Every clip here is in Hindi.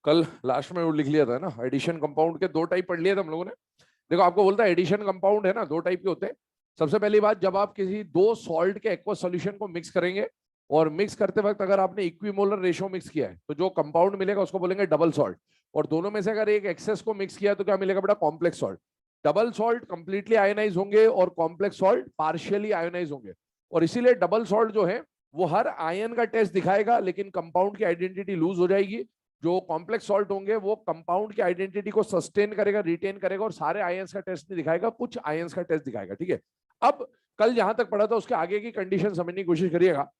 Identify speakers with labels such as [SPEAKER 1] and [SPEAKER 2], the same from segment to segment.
[SPEAKER 1] कल लास्ट में वो लिख लिया था ना, एडिशन कंपाउंड के दो टाइप पढ़ लिए थे हम लोगों ने। देखो आपको बोलता है एडिशन कंपाउंड है ना, दो टाइप के होते हैं। सबसे पहली बात, जब आप किसी दो सॉल्ट के एक्वस सॉल्यूशन को मिक्स करेंगे और मिक्स करते वक्त अगर आपने इक्विमोलर रेशियो मिक्स किया है तो जो कंपाउंड मिलेगा उसको बोलेंगे डबल सॉल्ट। और दोनों में से अगर एक एक्सेस को मिक्स किया तो क्या मिलेगा बेटा? Complex salt. Double salt completely ionise होंगे और कॉम्प्लेक्स सॉल्ट पार्शियली आयोनाइज होंगे। और इसीलिए डबल सॉल्ट जो है वो हर आयन का टेस्ट दिखाएगा लेकिन कंपाउंड की आइडेंटिटी लूज हो जाएगी। जो कॉम्प्लेक्स सॉल्ट होंगे वो कंपाउंड की आइडेंटिटी को सस्टेन करेगा, रिटेन करेगा और सारे आयंस का टेस्ट नहीं दिखाएगा, कुछ आयंस का टेस्ट दिखाएगा। ठीक है, अब कल जहां तक पढ़ा था उसके आगे की कंडीशन समझने की कोशिश करिएगा।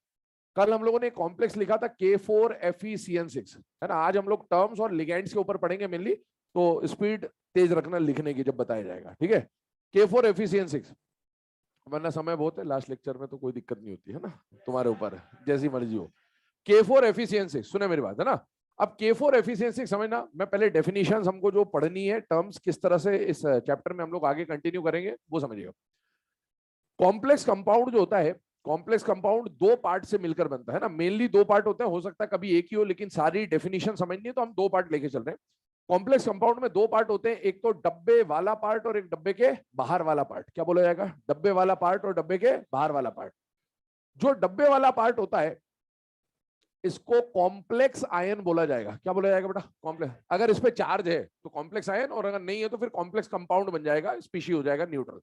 [SPEAKER 1] कल हम लोगों ने कॉम्प्लेक्स लिखा था K4FeCN6, है ना। आज हम लोग टर्म्स और लिगेंड्स के ऊपर पढ़ेंगे मेनली, तो स्पीड तेज रखना लिखने की जब बताया जाएगा। ठीक है, K4FeCN6, वरना समय बहुत है, लास्ट लेक्चर में तो कोई दिक्कत नहीं होती है ना, तुम्हारे ऊपर जैसी मर्जी हो। K4FeCN6, सुने मेरी बात, है ना। अब K4FeCN6 समझना, मैं पहले डेफिनेशंस हमको जो पढ़नी है, टर्म्स किस तरह से इस चैप्टर में हम लोग आगे कंटिन्यू करेंगे वो समझिएगा। कॉम्प्लेक्स कंपाउंड जो होता है, कॉम्प्लेक्स कंपाउंड दो पार्ट से मिलकर बनता है ना, मेनली दो पार्ट होते हैं, हो सकता है कभी एक ही हो, लेकिन सारी डेफिनेशन समझनी है तो हम दो पार्ट लेके चल रहे हैं। कॉम्प्लेक्स कंपाउंड में दो पार्ट होते हैं, एक तो डब्बे वाला पार्ट और एक डब्बे के बाहर वाला पार्ट। क्या बोला जाएगा? डब्बे वाला पार्ट और डब्बे के बाहर वाला पार्ट। जो डब्बे वाला पार्ट होता है इसको कॉम्प्लेक्स आयन बोला जाएगा। क्या बोला जाएगा बेटा? कॉम्प्लेक्स। अगर इस पे चार्ज है तो कॉम्प्लेक्स आयन, और अगर नहीं है तो फिर कॉम्प्लेक्स कंपाउंड बन जाएगा, स्पीशी हो जाएगा न्यूट्रल।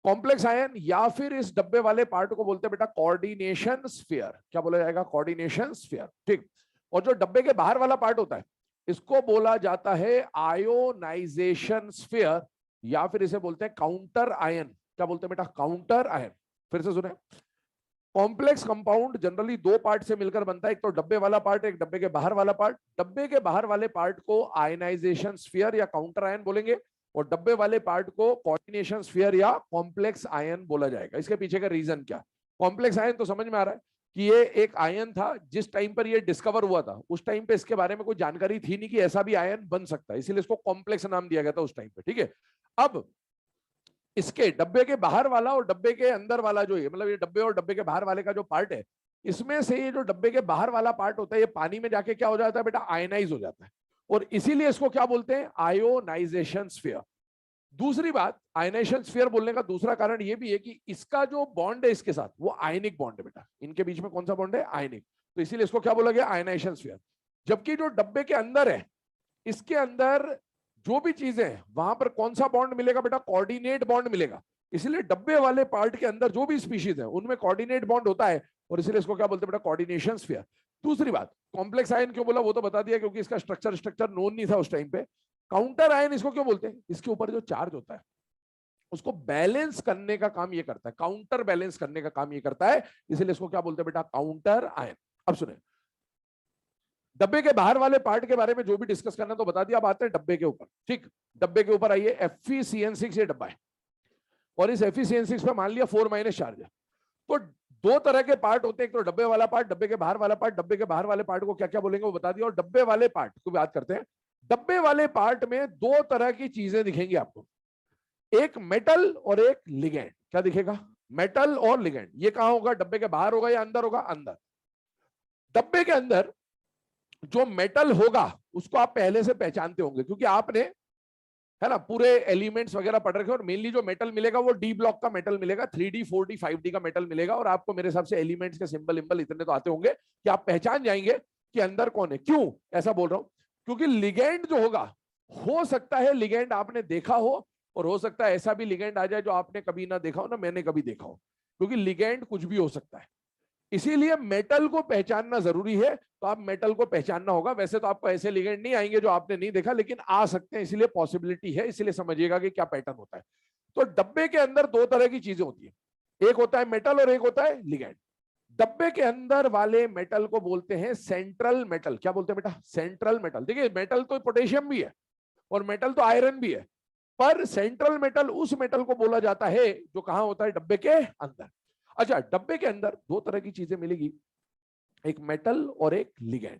[SPEAKER 1] कॉम्प्लेक्स आयन या फिर इस डब्बे वाले पार्ट को बोलते हैं बेटा कोऑर्डिनेशन स्फीयर। क्या बोला जाएगा? Coordination sphere. ठीक। और जो डब्बे के बाहर वाला पार्ट होता है इसको बोला जाता है आयोनाइजेशन स्फीयर, या फिर इसे बोलते हैं काउंटर आयन। क्या बोलते हैं बेटा? Counter ion. फिर से सुने, कॉम्प्लेक्स कंपाउंड जनरली दो पार्ट से मिलकर बनता है, एक तो डब्बे वाला पार्ट, एक डब्बे के बाहर वाला पार्ट। डब्बे के बाहर वाले पार्ट को आयनाइजेशन स्फीयर या काउंटर आयन बोलेंगे और डब्बे वाले पार्ट को कोऑर्डिनेशन स्फीयर या कॉम्प्लेक्स आयन बोला जाएगा। इसके पीछे का रीजन क्या? कॉम्प्लेक्स आयन तो समझ में आ रहा है कि ये एक आयन था, जिस टाइम पर ये डिस्कवर हुआ था उस टाइम पे इसके बारे में कोई जानकारी थी नहीं कि ऐसा भी आयन बन सकता है, इसीलिए इसको कॉम्प्लेक्स नाम दिया गया था उस टाइम पे। ठीक है, अब इसके डब्बे के बाहर वाला और डब्बे के अंदर वाला जो है, मतलब ये डब्बे और डब्बे के बाहर वाले का जो पार्ट है, इसमें से ये जो डब्बे के बाहर वाला पार्ट होता है ये पानी में जाके क्या हो जाता है बेटा? आयनाइज हो जाता है, और इसीलिए इसको क्या बोलते हैं? Ionisation sphere. दूसरी बात, आयनाइजेशन स्फीयर बोलने का दूसरा कारण ये भी है कि इसका जो बॉन्ड है इसके साथ वो आयनिक बॉन्ड है बेटा। इनके बीच में कौन सा बॉन्ड है? आयनिक। तो इसीलिए इसको क्या बोला गया? Ionisation sphere. जबकि जो डब्बे के अंदर है, इसके अंदर जो भी चीजें हैं वहां पर कौन सा बॉन्ड मिलेगा बेटा? कोऑर्डिनेट बॉन्ड मिलेगा। इसलिए डब्बे वाले पार्ट के अंदर जो भी स्पीशीज है उनमें कोऑर्डिनेट बॉन्ड होता है, और इसलिए इसको क्या बोलते हैं बेटा? Coordination sphere. दूसरी बात, कॉम्प्लेक्स आयन क्यों बोला वो तो बता दिया, क्योंकि इसका स्ट्रक्चर नोन नहीं था उस टाइम पे। काउंटर आयन इसको क्यों बोलते हैं? इसके ऊपर जो चार्ज होता है उसको बैलेंस करने का काम ये करता है, काउंटर बैलेंस करने का काम ये करता है, इसलिए इसको क्या बोलते हैं बेटा? Counter ion. अब सुने, डब्बे के बाहर वाले पार्ट के बारे में जो भी डिस्कस करना तो बता दिया, अब आते हैं डब्बे के ऊपर। ठीक, डब्बे के ऊपर आइए, FeCN6 ये डब्बा है, और इस FeCN6 पे मान लिया 4- चार्ज है। तो दो तरह के पार्ट होते हैं, एक तो डब्बे वाला पार्ट, डब्बे के बाहर वाला पार्ट। डब्बे के बाहर वाले पार्ट को क्या क्या बोलेंगे वो बता दिया, और डब्बे वाले पार्ट को बात करते हैं। डब्बे वाले पार्ट में दो तरह की चीजें दिखेंगी आपको, एक मेटल और एक लिगेंड। क्या दिखेगा? मेटल और लिगेंड। ये कहां होगा? डब्बे के बाहर होगा या अंदर होगा? अंदर। डब्बे के अंदर जो मेटल होगा उसको आप पहले से पहचानते होंगे, क्योंकि आपने, है ना, पूरे एलिमेंट्स वगैरह पढ़ रखे, और मेनली जो मेटल मिलेगा वो डी ब्लॉक का मेटल मिलेगा, 3D 4D 5D का मेटल मिलेगा, और आपको मेरे हिसाब से एलिमेंट्स के सिंबल इम्बल इतने तो आते होंगे कि आप पहचान जाएंगे कि अंदर कौन है। क्यों ऐसा बोल रहा हूं? क्योंकि लिगेंड जो होगा, हो सकता है लिगेंड आपने देखा हो, और हो सकता है ऐसा भी लिगेंड आ जाए जो आपने कभी ना देखा हो, ना मैंने कभी देखा हो, क्योंकि लिगेंड कुछ भी हो सकता है। इसीलिए मेटल को पहचानना जरूरी है, तो आप मेटल को पहचानना होगा। वैसे तो आपको ऐसे लिगेंड नहीं आएंगे जो आपने नहीं देखा, लेकिन आ सकते हैं, इसलिए पॉसिबिलिटी है, इसलिए समझिएगा कि क्या पैटर्न होता है। तो डब्बे के अंदर दो तरह की चीजें होती है, एक होता है मेटल और एक होता है लिगेंड। डब्बे के अंदर वाले मेटल को बोलते हैं सेंट्रल मेटल। क्या बोलते हैं बेटा? Central metal. देखिए, मेटल तो पोटेशियम भी है और मेटल तो आयरन भी है, पर सेंट्रल मेटल उस मेटल को बोला जाता है जो कहां होता है? डब्बे के अंदर। अच्छा, डब्बे के अंदर दो तरह की चीजें मिलेगी, एक मेटल और एक लिगेंड।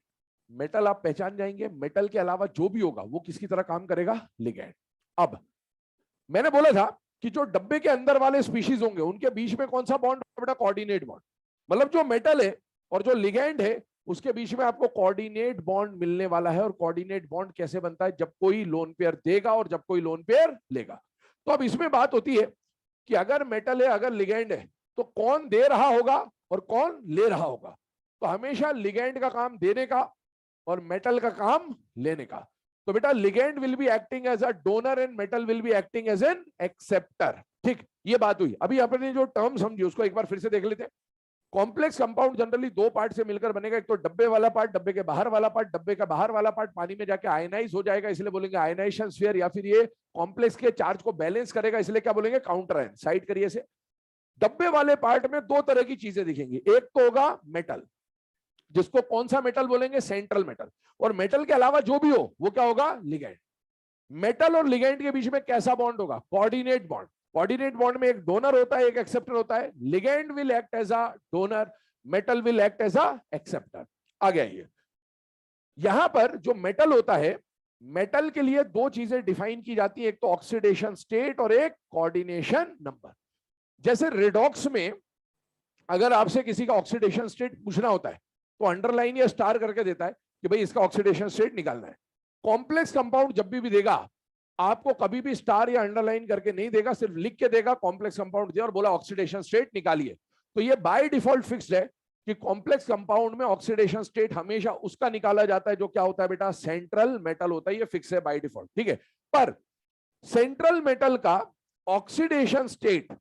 [SPEAKER 1] मेटल आप पहचान जाएंगे, मेटल के अलावा जो भी होगा वो किसकी तरह काम करेगा? लिगेंड। अब मैंने बोला था कि जो डब्बे के अंदर वाले स्पीशीज होंगे उनके बीच में कौन सा बॉन्ड होगा बेटा? Coordinate bond. मतलब जो मेटल है और जो लिगेंड है उसके बीच में आपको कोऑर्डिनेट बॉन्ड मिलने वाला है। और कोऑर्डिनेट बॉन्ड कैसे बनता है? जब कोई लोन पेयर देगा और जब कोई लोन पेयर लेगा। तो अब इसमें बात होती है कि अगर मेटल है, अगर लिगेंड है, तो कौन दे रहा होगा और कौन ले रहा होगा? तो हमेशा लिगेंड का काम देने का और मेटल का काम लेने का। तो बेटा ligand will be acting as a donor and metal will be acting as an acceptor. ठीक, ये बात हुई। अभी अपने जो टर्म समझी उसको एक बार फिर से देख लेते हैं। कॉम्प्लेक्स कंपाउंड जनरली दो पार्ट से मिलकर बनेगा। एक तो डब्बे वाला पार्ट, डब्बे के बाहर वाला पार्ट। डब्बे का बाहर वाला पार्ट पानी में जाके आयनाइज हो जाएगा, इसलिए बोलेंगे आयनाइजेशन स्फीयर। या फिर ये कॉम्प्लेक्स के चार्ज को बैलेंस करेगा, इसलिए क्या बोलेंगे? Counter ion. साइड करिए से। डब्बे वाले पार्ट में दो तरह की चीजें दिखेंगी। एक तो होगा मेटल, जिसको कौन सा मेटल बोलेंगे? Central metal. और मेटल के अलावा जो भी हो वो क्या होगा? लिगेंड। मेटल और लिगेंड के बीच में कैसा बॉन्ड होगा? Coordinate bond. कोऑर्डिनेट बॉन्ड में एक डोनर होता है, एक एक्सेप्टर होता है। Ligand will act as a donor, metal will act as a acceptor. आ गया ये। यहां पर जो मेटल होता है, मेटल के लिए दो चीजें डिफाइन की जाती है, एक तो ऑक्सीडेशन स्टेट और एक कोऑर्डिनेशन नंबर। जैसे रेडॉक्स में अगर आपसे किसी का ऑक्सीडेशन स्टेट पूछना होता है तो अंडरलाइन या स्टार करके देता है कि भाई इसका ऑक्सीडेशन स्टेट निकालना है। कॉम्प्लेक्स कंपाउंड जब भी देगा आपको कभी भी स्टार या अंडरलाइन करके नहीं देगा, सिर्फ लिख के देगा कॉम्प्लेक्स कंपाउंड दिया और बोला ऑक्सीडेशन स्टेट निकालिए। तो ये बाय डिफॉल्ट फिक्स्ड है कि कॉम्प्लेक्स कंपाउंड में ऑक्सीडेशन स्टेट हमेशा उसका निकाला जाता है जो क्या होता है बेटा? सेंट्रल मेटल होता है। ये फिक्स है बाय डिफॉल्ट, ठीक है। पर सेंट्रल मेटल का ऑक्सीडेशन स्टेट,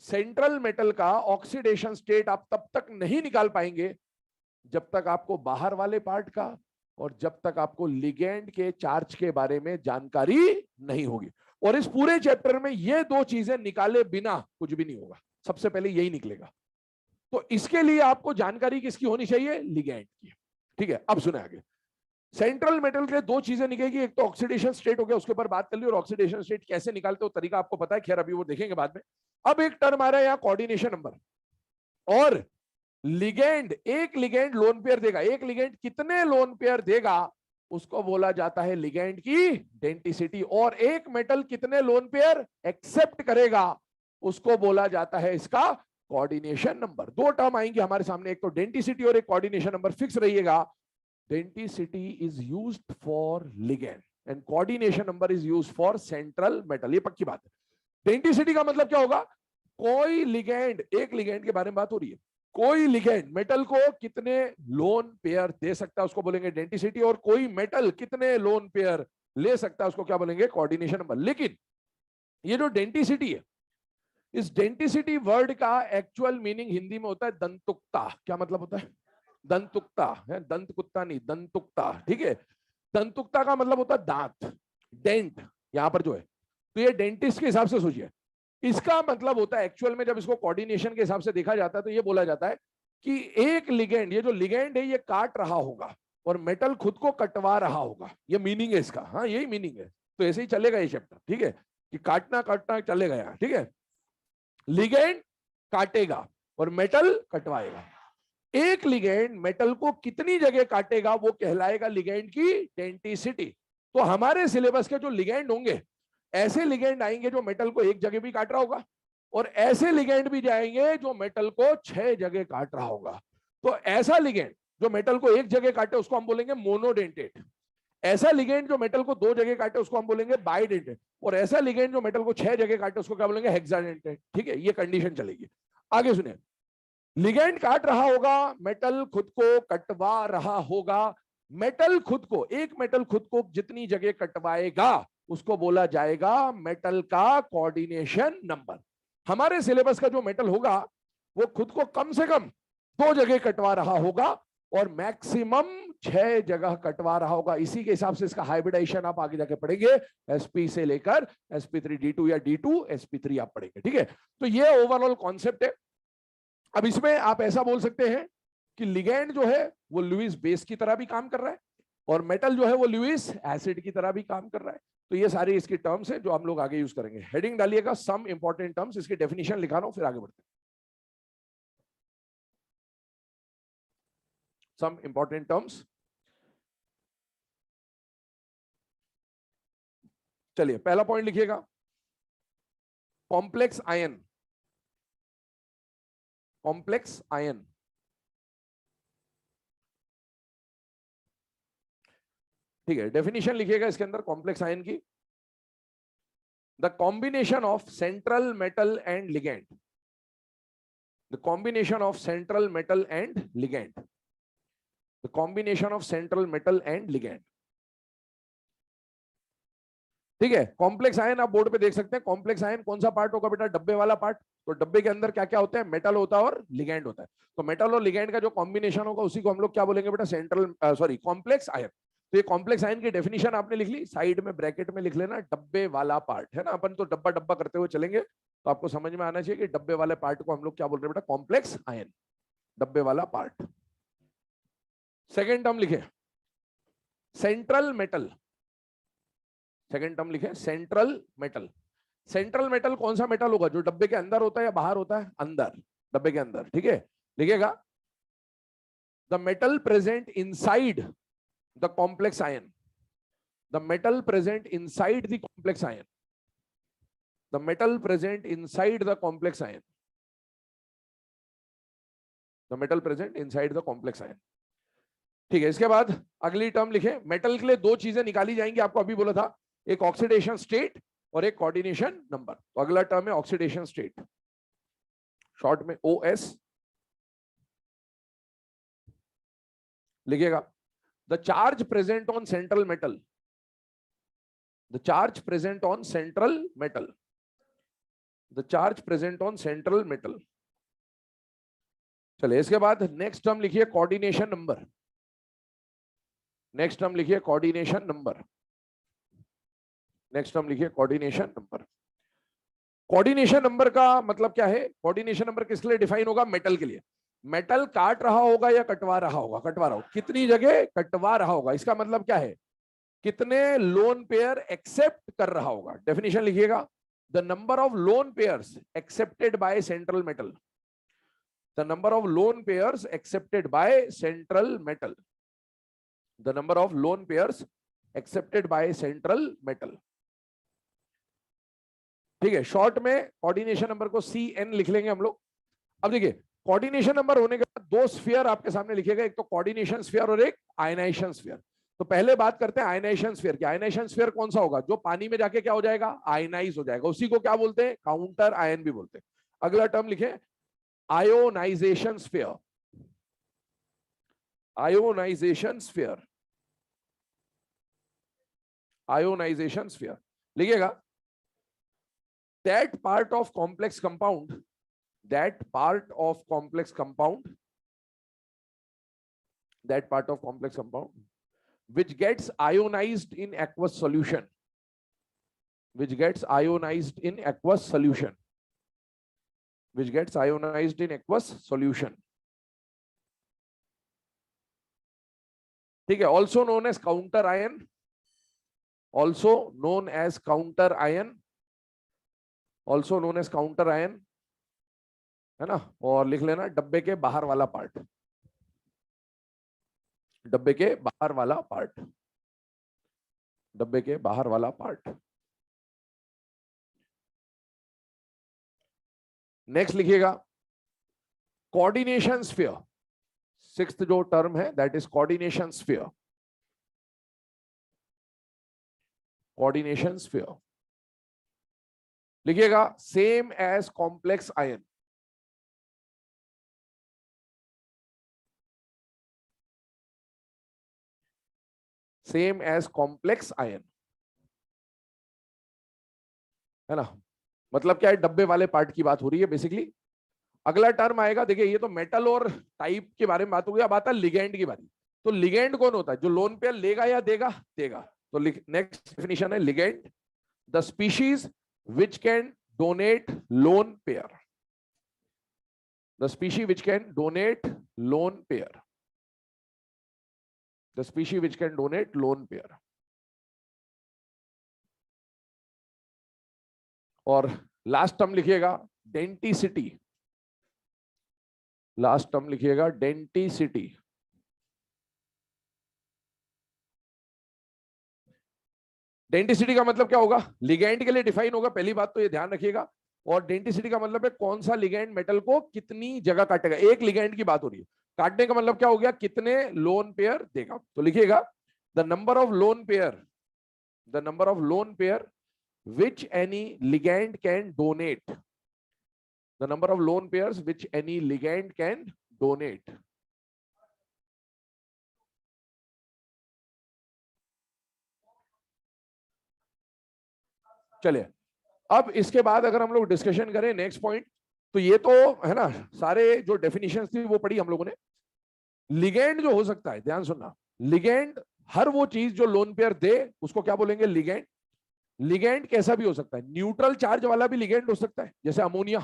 [SPEAKER 1] सेंट्रल मेटल का ऑक्सीडेशन स्टेट आप तब तक नहीं निकाल पाएंगे जब तक आपको बाहर वाले पार्ट का और जब तक आपको लिगेंड के चार्ज के बारे में जानकारी नहीं होगी। और इस पूरे चैप्टर में ये दो चीजें निकाले बिना कुछ भी नहीं होगा। सबसे पहले यही निकलेगा। तो इसके लिए आपको जानकारी किसकी होनी चाहिए? लिगेंड की। ठीक है, अब सुने आगे। सेंट्रल मेटल के लिए दो चीजें निकलेगी, एक तो ऑक्सीडेशन स्टेट हो गया, उसके ऊपर बात कर ली। और ऑक्सीडेशन स्टेट कैसे निकालते हो तरीका आपको पता है, खैर अभी वो देखेंगे बाद में। अब एक टर्म आ रहा है यहाँ, कोऑर्डिनेशन नंबर। और लिगेंड, एक लिगेंड लोन पेयर देगा। एक लिगेंड कितने लोन पेयर देगा उसको बोला जाता है लिगेंड की डेंसिटी। और एक मेटल कितने लोन पेयर एक्सेप्ट करेगा उसको बोला जाता है इसका कोऑर्डिनेशन नंबर। दो टर्म आएंगे हमारे सामने, एक तो डेंसिटी और एक कोऑर्डिनेशन नंबर। फिक्स रहिएगा, density is used for ligand and coordination number is used for central metal. ये पक्की बात है। डेंसिटी का मतलब क्या होगा? कोई लिगेंड, एक लिगेंड के बारे में बात हो रही है, कोई लिगेंड मेटल को कितने लोन पेयर दे सकता है उसको बोलेंगे डेंसिटी। और कोई मेटल कितने लोन पेयर ले सकता है उसको क्या बोलेंगे? Coordination number. लेकिन ये जो डेंसिटी है, इस डेंसिटी वर्ड का एक्चुअल मीनिंग हिंदी में होता है दंतुकता। क्या मतलब होता है? दंतुकता है, दंत कुत्ता नहीं, दंतुकता। ठीक है, दंतुकता का मतलब होता है दांत, डेंट यहां पर जो है। तो ये डेंटिस्ट के हिसाब से सोचिए। इसका मतलब होता है एक्चुअल में, जब इसको कोऑर्डिनेशन के हिसाब से देखा जाता है तो ये बोला जाता है कि एक लिगेंड, ये जो लिगेंड है ये काट रहा होगा और मेटल खुद को कटवा रहा होगा। ये मीनिंग है इसका। हाँ यही मीनिंग है। तो ऐसे ही चलेगा ये चैप्टर, ठीक है, कि काटना काटना चलेगा यहाँ, ठीक है। लिगेंड काटेगा और मेटल कटवाएगा। एक लिगेंड मेटल को कितनी जगह काटेगा वो कहलाएगा लिगेंड की डेंसिटी। तो हमारे सिलेबस के जो लिगेंड होंगे, ऐसे लिगेंड आएंगे जो मेटल को एक जगह भी काट रहा होगा, और ऐसे लिगेंड भी जाएंगे जो मेटल को 6 जगह काट रहा होगा। तो ऐसा लिगेंड जो मेटल को एक जगह काटे उसको हम बोलेंगे मोनोडेंटेट। ऐसा लिगेंड जो मेटल को 2 जगह काटे उसको हम बोलेंगे बाइडेंटेट। और ऐसा लिगेंड जो मेटल को 6 जगह काटे उसको क्या बोलेंगे? हेक्साडेंटेट। ठीक है, ये कंडीशन चलेगी। आगे सुनिए, लिगेंड काट रहा होगा, मेटल खुद को कटवा रहा होगा। मेटल खुद को, एक मेटल खुद को जितनी जगह कटवाएगा उसको बोला जाएगा मेटल का कोऑर्डिनेशन नंबर। हमारे सिलेबस का जो मेटल होगा वो खुद को कम से कम 2 जगह कटवा रहा होगा और मैक्सिमम 6 जगह कटवा रहा होगा। इसी के हिसाब से इसका हाइब्रिडाइजेशन आप आगे जाके पढ़ेंगे, sp से लेकर sp3d2 या d2 sp3 आप पढ़ेंगे। ठीक है, तो ये ओवरऑल कॉन्सेप्ट है। अब इसमें आप ऐसा बोल सकते हैं कि लिगेंड जो है वो लुईस बेस की तरह भी काम कर रहा है और मेटल जो है वो लुईस एसिड की तरह भी काम कर रहा है। तो ये सारी इसकी टर्म्स है जो हम लोग आगे यूज करेंगे। हेडिंग डालिएगा सम इंपॉर्टेंट टर्म्स, इसकी डेफिनेशन लिखा रहा हूं, फिर आगे बढ़ते हैं। Some important terms. चलिए पहला पॉइंट लिखिएगा, कॉम्प्लेक्स आयन। कॉम्प्लेक्स आयन ठीक है, डेफिनेशन लिखिएगा इसके अंदर कॉम्प्लेक्स आयन की। The combination of central metal and ligand, the combination of central metal and ligand, the combination of central metal and ligand. ठीक है, कॉम्प्लेक्स आयन आप बोर्ड पे देख सकते हैं। कॉम्प्लेक्स आयन कौन सा पार्ट होगा बेटा? डब्बे वाला पार्ट। तो डब्बे के अंदर क्या क्या होता है? मेटल होता है और लिगेंड होता है। तो मेटल और लिगेंड का जो कॉम्बिनेशन होगा उसी को हम लोग क्या बोलेंगे बेटा? Central sorry complex ion. तो ये कॉम्प्लेक्स आयन की डेफिनेशन आपने लिख ली, साइड में ब्रैकेट में लिख लेना डब्बे वाला पार्ट, है ना। अपन तो डब्बा डब्बा करते हुए चलेंगे, तो आपको समझ में आना चाहिए कि डब्बे वाले पार्ट को हम लोग क्या बोल रहे हैं बेटा? कॉम्प्लेक्स आयन, डब्बे वाला पार्ट। सेकेंड टर्म लिखे सेंट्रल मेटल, सेकेंड टर्म लिखे सेंट्रल मेटल। सेंट्रल मेटल कौन सा मेटल होगा? जो डब्बे के अंदर होता है या बाहर होता है? अंदर, डब्बे के अंदर। ठीक है, लिखिएगा the metal present inside the complex ion, the metal present inside the complex ion, the metal present inside the complex ion, the metal present inside the complex ion. ठीक है, इसके बाद अगली टर्म लिखे। मेटल के लिए दो चीजें निकाली जाएंगी, आपको अभी बोला था, एक ऑक्सीडेशन स्टेट और एक कोऑर्डिनेशन नंबर। तो अगला टर्म है ऑक्सीडेशन स्टेट, शॉर्ट में OS लिखिएगा। The charge present on central metal, the charge present on central metal, the charge present on central metal. चलिए, इसके बाद नेक्स्ट टर्म लिखिए कोऑर्डिनेशन नंबर, नेक्स्ट टर्म लिखिए कोऑर्डिनेशन नंबर, नेक्स्ट टर्म लिखिए कोऑर्डिनेशन नंबर। कोऑर्डिनेशन नंबर का मतलब क्या है? कोऑर्डिनेशन नंबर किस लिए डिफाइन होगा? मेटल के लिए। मेटल काट रहा होगा या कटवा रहा होगा? कटवा रहा होगा। कितनी जगह कटवा रहा होगा, इसका मतलब क्या है? कितने लोन पेयर एक्सेप्ट कर रहा होगा। डेफिनेशन लिखिएगा the number of lone pairs accepted by central metal, the number of lone pairs accepted by central metal, the number of lone pairs accepted by central metal. ठीक है, शॉर्ट में कोऑर्डिनेशन नंबर को CN लिख लेंगे हम लोग। अब देखिए, कोऑर्डिनेशन नंबर होने के बाद दो स्फीयर आपके सामने लिखेगा, एक तो कोऑर्डिनेशन स्फीयर और एक आयनाइजेशन स्फीयर। तो पहले बात करते हैं आयनाइजेशन स्फीयर की। आयनाइजेशन स्फीयर कौन सा होगा? जो पानी में जाके क्या हो जाएगा? आयनाइज हो जाएगा। उसी को क्या बोलते हैं? काउंटर आयन भी बोलते हैं। अगला टर्म लिखे ionisation sphere, ionisation sphere, ionisation sphere लिखिएगा that part of complex compound, that part of complex compound, that part of complex compound which gets ionized in aqueous solution, which gets ionized in aqueous solution, which gets ionized in aqueous solution. ठीक है, also known as counter ion, also known as counter ion, also known as counter ion, है ना। और लिख लेना डब्बे के बाहर वाला पार्ट, डब्बे के बाहर वाला पार्ट, डब्बे के बाहर वाला पार्ट। नेक्स्ट लिखिएगा कोऑर्डिनेशन स्फीयर, सिक्स्थ जो टर्म है that is coordination sphere, coordination sphere लिखिएगा same as complex ion, same as complex ion, है ना। मतलब क्या है? डब्बे वाले पार्ट की बात हो रही है बेसिकली। अगला टर्म आएगा, देखिए ये तो मेटल और टाइप के बारे में बात हो गई, अब आता है लिगेंड की बारी। तो लिगेंड कौन होता है? जो लोन पेयर लेगा या देगा? देगा। तो नेक्स्ट डेफिनेशन है ligand, the species which can donate lone pair, the species which can donate lone pair, the species which can donate lone pair. और लास्ट टर्म लिखिएगा डेंटिसिटी, लास्ट टर्म लिखिएगा डेंटिसिटी। डेंटिसिटी का मतलब क्या होगा? लिगेंड के लिए डिफाइन होगा, पहली बात तो ये ध्यान रखिएगा। और डेंटिसिटी का मतलब है कौन सा लिगेंड मेटल को कितनी जगह काटेगा। एक लिगेंड की बात हो रही है, काटने का मतलब क्या हो गया? कितने लोन पेयर देगा। तो लिखिएगा the number of lone pair which any ligand can donate, the number of lone pairs which any ligand can donate. चलिए, अब इसके बाद अगर हम लोग डिस्कशन करें नेक्स्ट पॉइंट, तो ये तो है ना, सारे जो डेफिनेशन थी वो पढ़ी हम लोगों ने। लिगेंड जो हो सकता है, ध्यान सुनना, लिगेंड हर वो चीज जो लोन पेयर दे उसको क्या बोलेंगे, लिगेंड। लिगेंड कैसा भी हो सकता है, न्यूट्रल चार्ज वाला भी लिगेंड हो सकता है, जैसे अमोनिया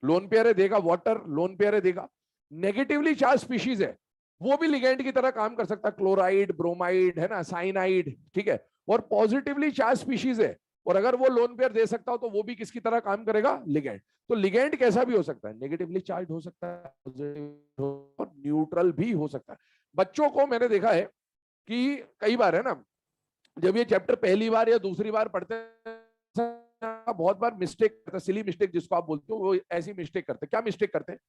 [SPEAKER 1] लोन पेयर है देगा, वाटर लोन पेयर है देगा। नेगेटिवली चार्ज स्पीशीज है वो भी लिगेंड की तरह काम कर सकता है, क्लोराइड, ब्रोमाइड, है ना, साइनाइड, ठीक है। और पॉजिटिवली चार्ज स्पीशीज है, और अगर वो लोन पेयर दे सकता हो तो वो भी किसकी तरह काम करेगा, लिगेंड। तो लिगेंड कैसा भी हो सकता है, नेगेटिवली चार्ज हो सकता है और न्यूट्रल भी हो सकता है। बच्चों को मैंने देखा है कि कई बार, है ना, जब ये चैप्टर पहली बार या दूसरी बार पढ़ते हैं, बहुत बार मिस्टेक करते हैं, सिली मिस्टेक जिसको आप बोलते हो, वो ऐसी मिस्टेक करते हैं। क्या मिस्टेक करते हैं,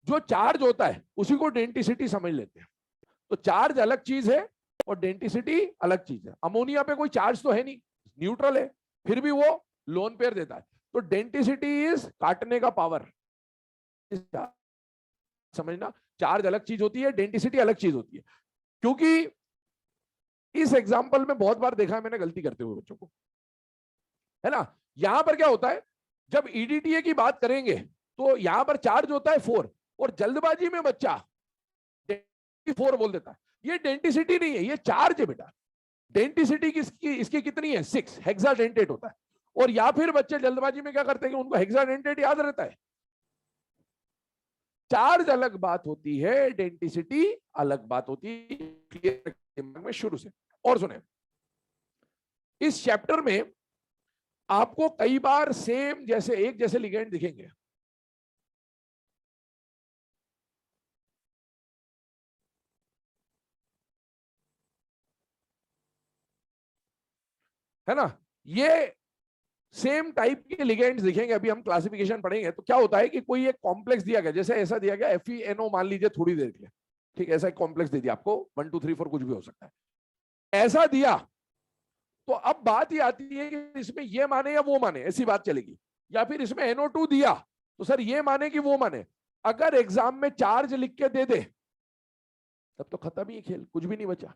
[SPEAKER 1] जो चार्ज होता है उसी को डेंसिटी समझ लेते हैं। तो चार्ज अलग चीज है और डेंसिटी अलग चीज है। अमोनिया पे कोई चार्ज तो है नहीं, न्यूट्रल है, फिर भी वो लोन पेयर देता है। तो डेंसिटी इज काटने का पावर, समझना। चार्ज अलग चीज होती है, डेंसिटी अलग चीज होती है। क्योंकि इस एग्जाम्पल में बहुत बार देखा है मैंने गलती करते हुए बच्चों को, है ना। यहां पर क्या होता है, जब ईडीटीए की बात करेंगे तो यहां पर चार्ज होता है 4, और जल्दबाजी में बच्चा 4 बोल देता है। ये डेंसिटी नहीं है, ये चार्ज है बेटा। डेंसिटी किसकी, इसकी कितनी है, 6 हेक्साडेंटेट होता है। और या फिर बच्चे जल्दबाजी में क्या करते हैं कि उनको हेक्साडेंटेट याद रहता है। चार्ज अलग बात होती है, डेंसिटी अलग बात होती है, क्लियर दिमाग में शुरू से। और सुने, इस चैप्टर में आपको कई बार सेम जैसे एक जैसे लिगेंड दिखेंगे, है ना। ये सेम टाइप के लिगेंड्स दिखेंगे, अभी हम क्लासिफिकेशन पढ़ेंगे। तो क्या होता है कि कोई एक कॉम्प्लेक्स दिया गया, जैसे ऐसा दिया गया FeNO, मान लीजिए थोड़ी देर के लिए, ठीक है, ऐसा एक कॉम्प्लेक्स दे दिया आपको, 1 2 3 4 कुछ भी हो सकता है, ऐसा दिया। तो अब बात ये आती है कि इसमें ये माने या वो माने, ऐसी बात चलेगी। या फिर इसमें NO2 दिया तो सर ये माने कि वो माने। अगर एग्जाम में चार्ज लिख के दे दे तब तो खत्म ही खेल, कुछ भी नहीं बचा।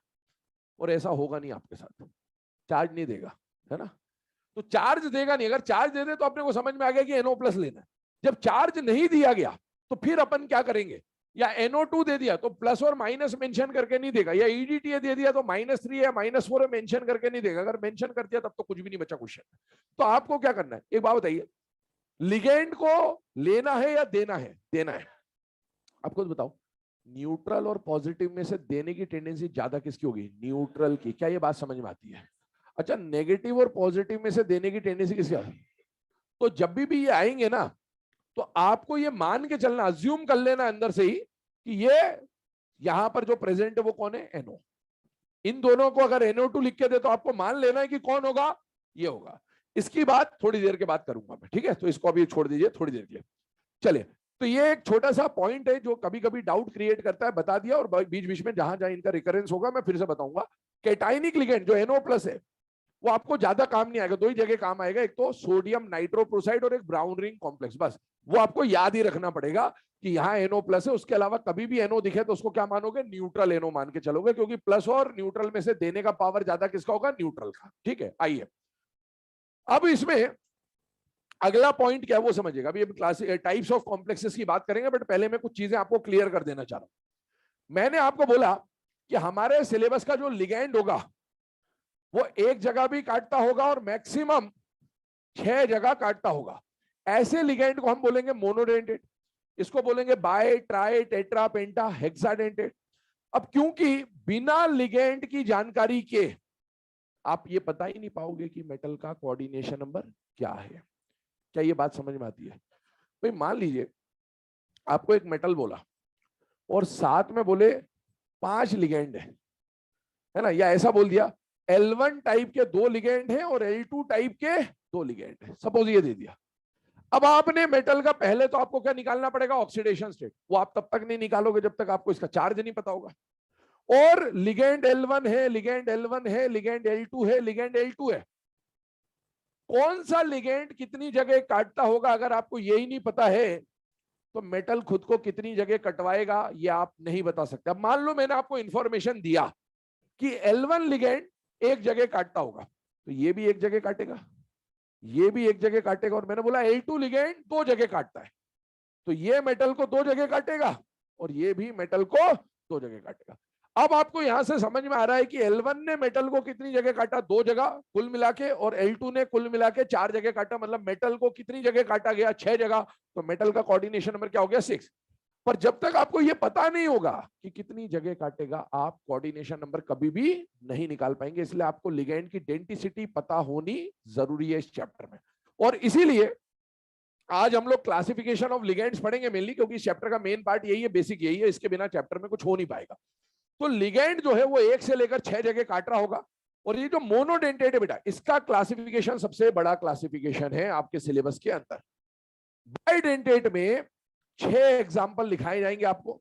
[SPEAKER 1] और ऐसा होगा नहीं आपके साथ, चार्ज नहीं देगा, है ना। तो चार्ज देगा नहीं, अगर चार्ज दे दे तो अपने को समझ में आ गया कि NO+ लेना है। जब चार्ज नहीं दिया गया तो फिर अपन क्या करेंगे, या NO2 दे दिया तो प्लस और माइनस मेंशन करके नहीं देगा, या EDTA दे दिया तो -3 या -4 है मेंशन करके नहीं देगा। अगर मेंशन कर दिया तब तो कुछ भी नहीं बचा क्वेश्चन। तो आपको क्या करना है, एक बात बताइए, लिगेंड को लेना है या देना है, देना है। आप खुद बताओ, न्यूट्रल और पॉजिटिव में से देने की टेंडेंसी ज्यादा किसकी होगी, न्यूट्रल की। क्या ये बात समझ में आती है। अच्छा, नेगेटिव और पॉजिटिव में से देने की टेंडेंसी किसकी आती है। तो जब भी ये आएंगे ना, तो आपको ये मान के चलना, अज्यूम कर लेना अंदर से ही कि ये यहां पर जो प्रेजेंट है वो कौन है, NO। इन दोनों को अगर NO2 लिख के दे तो आपको मान लेना है कि कौन होगा, ये होगा। इसकी बात थोड़ी देर के बाद करूंगा मैं, ठीक है। तो इसको अभी छोड़ दीजिए थोड़ी देर के लिए। चलिए, तो ये एक छोटा सा पॉइंट है जो कभी कभी डाउट क्रिएट करता है, बता दिया। और बीच बीच में जहां जहां इनका रिकरेंस होगा मैं फिर से बताऊंगा। कैटाइनिक लिगेंड जो NO+ है वो आपको ज्यादा काम नहीं आएगा, दो ही जगह काम आएगा, एक तो सोडियम नाइट्रोप्रोसाइड और एक ब्राउन रिंग कॉम्प्लेक्स। बस वो आपको याद ही रखना पड़ेगा कि यहाँ NO+ है। उसके अलावा कभी भी NO दिखे तो उसको क्या मानोगे, न्यूट्रल NO मान के चलोगे, क्योंकि प्लस और न्यूट्रल में से देने का पावर ज्यादा किसका होगा, न्यूट्रल का। ठीक है, आइए अब इसमें अगला पॉइंट क्या है वो समझिएगा। अभी क्लास टाइप्स ऑफ कॉम्प्लेक्सेस की बात करेंगे, बट पहले मैं कुछ चीजें आपको क्लियर कर देना चाह रहा हूं। मैंने आपको बोला कि हमारे सिलेबस का जो लिगेंड होगा वो एक जगह भी काटता होगा और मैक्सिमम 6 जगह काटता होगा। ऐसे लिगेंड को हम बोलेंगे मोनोडेंटेड, इसको बोलेंगे बाय, ट्राई, टेट्रा, पेंटा, हेक्साडेंटेड। अब क्योंकि बिना लिगेंड की जानकारी के आप ये पता ही नहीं पाओगे कि मेटल का कोऑर्डिनेशन नंबर क्या है। क्या ये बात समझ में आती है। भाई मान लीजिए आपको एक मेटल बोला और साथ में बोले 5 लिगेंड है ना, या ऐसा बोल दिया L1 टाइप के 2 लिगेंड हैं और L2 टाइप के 2 लिगेंड हैं, सपोज ये दे दिया। अब आपने मेटल का पहले तो आपको क्या निकालना पड़ेगा, ऑक्सीडेशन स्टेट। वो आप तब तक नहीं निकालोगे जब तक आपको इसका चार्ज नहीं पता होगा। और लिगेंड L1 है, लिगेंड L1 है, लिगेंड L2 है, लिगेंड L2 है। कौन सा लिगेंड कितनी जगह काटता होगा, अगर आपको यही नहीं पता है तो मेटल खुद को कितनी जगह कटवाएगा ये आप नहीं बता सकते। अब मान लो मैंने आपको इंफॉर्मेशन दिया कि L1 लिगेंड एक जगह काटता होगा, तो ये भी एक जगह काटेगा, ये भी एक जगह काटेगा, और मैंने बोला L2 लिगेंड दो जगह काटता है, तो ये मेटल को दो जगह काटेगा और ये भी मेटल को दो जगह काटेगा। अब आपको यहां से समझ में आ रहा है कि L1 ने मेटल को कितनी जगह काटा, दो जगह कुल मिला के, और L2 ने कुल मिला के चार जगह काटा, मतलब मेटल को कितनी जगह काटा गया, छह जगह। तो मेटल का कोऑर्डिनेशन नंबर क्या हो गया, 6। पर जब तक आपको यह पता नहीं होगा कि कितनी जगह काटेगा, आप कोऑर्डिनेशन नंबर कभी भी नहीं निकाल पाएंगे। इसलिए आपको लिगेंड की डेंसिटी पता होनी जरूरी है इस चैप्टर में। और इसीलिए आज हम लोग क्लासिफिकेशन ऑफ लिगेंड्स पढ़ेंगे मेनली, क्योंकि इस चैप्टर का मेन पार्ट यही है, बेसिक यही है, इसके बिना चैप्टर में कुछ हो नहीं पाएगा। तो लिगेंड जो है वो एक से लेकर छह जगह काट रहा होगा। और ये जो मोनोडेंटेट है बेटा, इसका क्लासिफिकेशन सबसे बड़ा क्लासिफिकेशन है आपके सिलेबस के अंदर। बाइडेंटेट में 6 एग्जाम्पल दिखाए जाएंगे आपको,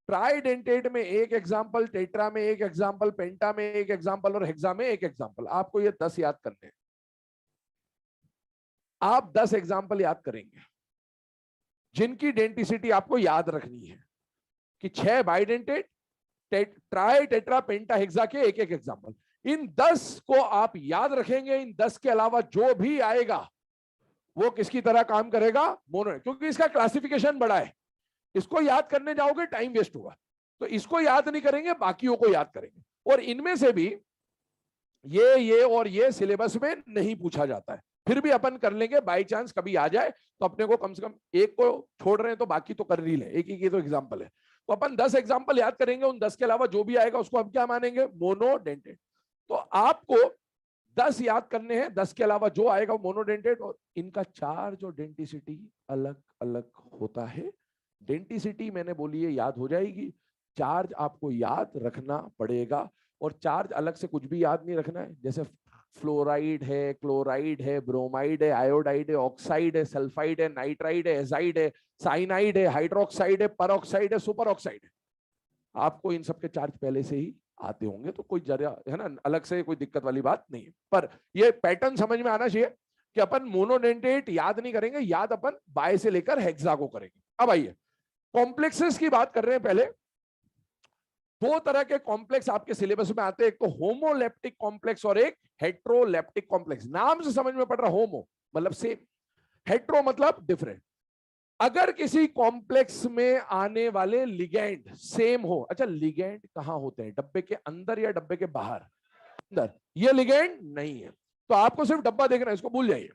[SPEAKER 1] ट्राइडेंटेट में एक एग्जाम्पल, टेट्रा में एक एग्जाम्पल, पेंटा में एक एग्जाम्पल और हेक्सा में एक एग्जाम्पल। आपको ये 10 याद करने हैं। आप 10 एग्जाम्पल याद करेंगे जिनकी डेंटिसिटी आपको याद रखनी है कि 6 bidentate, try, tetra, penta, hexa के एक एक एग्जाम्पल। इन 10 को आप याद रखेंगे। इन 10 के अलावा जो भी आएगा वो किसकी तरह काम करेगा, मोनो, क्योंकि इसका क्लासिफिकेशन बड़ा है। इसको याद करने जाओगे टाइम वेस्ट होगा, तो इसको याद नहीं करेंगे, बाकियों को याद करेंगे। और इनमें से भी ये और ये सिलेबस में नहीं पूछा जाता है, फिर भी अपन कर लेंगे, बाई चांस कभी आ जाए तो अपने को कम से कम एक को छोड़ रहे हैं तो बाकी तो कर ही ले, एक ही की तो एग्जाम्पल है। तो अपन 10 एग्जाम्पल याद करेंगे, उन 10 के अलावा जो भी आएगा उसको हम क्या मानेंगे, मोनोडेंटेट। तो आपको 10 याद करने हैं, 10 के अलावा जो आएगा मोनोडेंटेट। और इनका चार्ज और डेंटिसिटी अलग अलग होता है। डेंटिसिटी मैंने बोली है याद हो जाएगी, चार्ज आपको याद रखना पड़ेगा। और चार्ज अलग से कुछ भी याद नहीं रखना है, जैसे फ्लोराइड है, क्लोराइड है, ब्रोमाइड है, आयोडाइड है, ऑक्साइड है, सल्फाइड है, नाइट्राइड है, एजाइड है, साइनाइड है, हाइड्रोक्साइड है, परऑक्साइड है, सुपर ऑक्साइड है। आपको इन सब के चार्ज पहले से ही आते होंगे, तो कोई जरा है ना अलग से कोई दिक्कत वाली बात नहीं है। पर ये पैटर्न समझ में आना चाहिए कि अपन मोनोडेंटेट याद नहीं करेंगे, याद अपन बाय से लेकर हेक्सा को करेंगे। अब आइए कॉम्प्लेक्सेस की बात कर रहे हैं। पहले दो तरह के कॉम्प्लेक्स आपके सिलेबस में आते हैं, एक तो होमोलेप्टिक कॉम्प्लेक्स और एक हेट्रोलेप्टिक कॉम्प्लेक्स। नाम से समझ में पड़ रहा, होमो मतलब सेम, हेट्रो मतलब डिफरेंट। अगर किसी कॉम्प्लेक्स में आने वाले लिगेंड सेम हो, अच्छा लिगेंड कहां होते हैं, डब्बे के अंदर या डब्बे के बाहर, अंदर, ये लिगेंड नहीं है, तो आपको सिर्फ डब्बा देखना है, इसको भूल जाइए।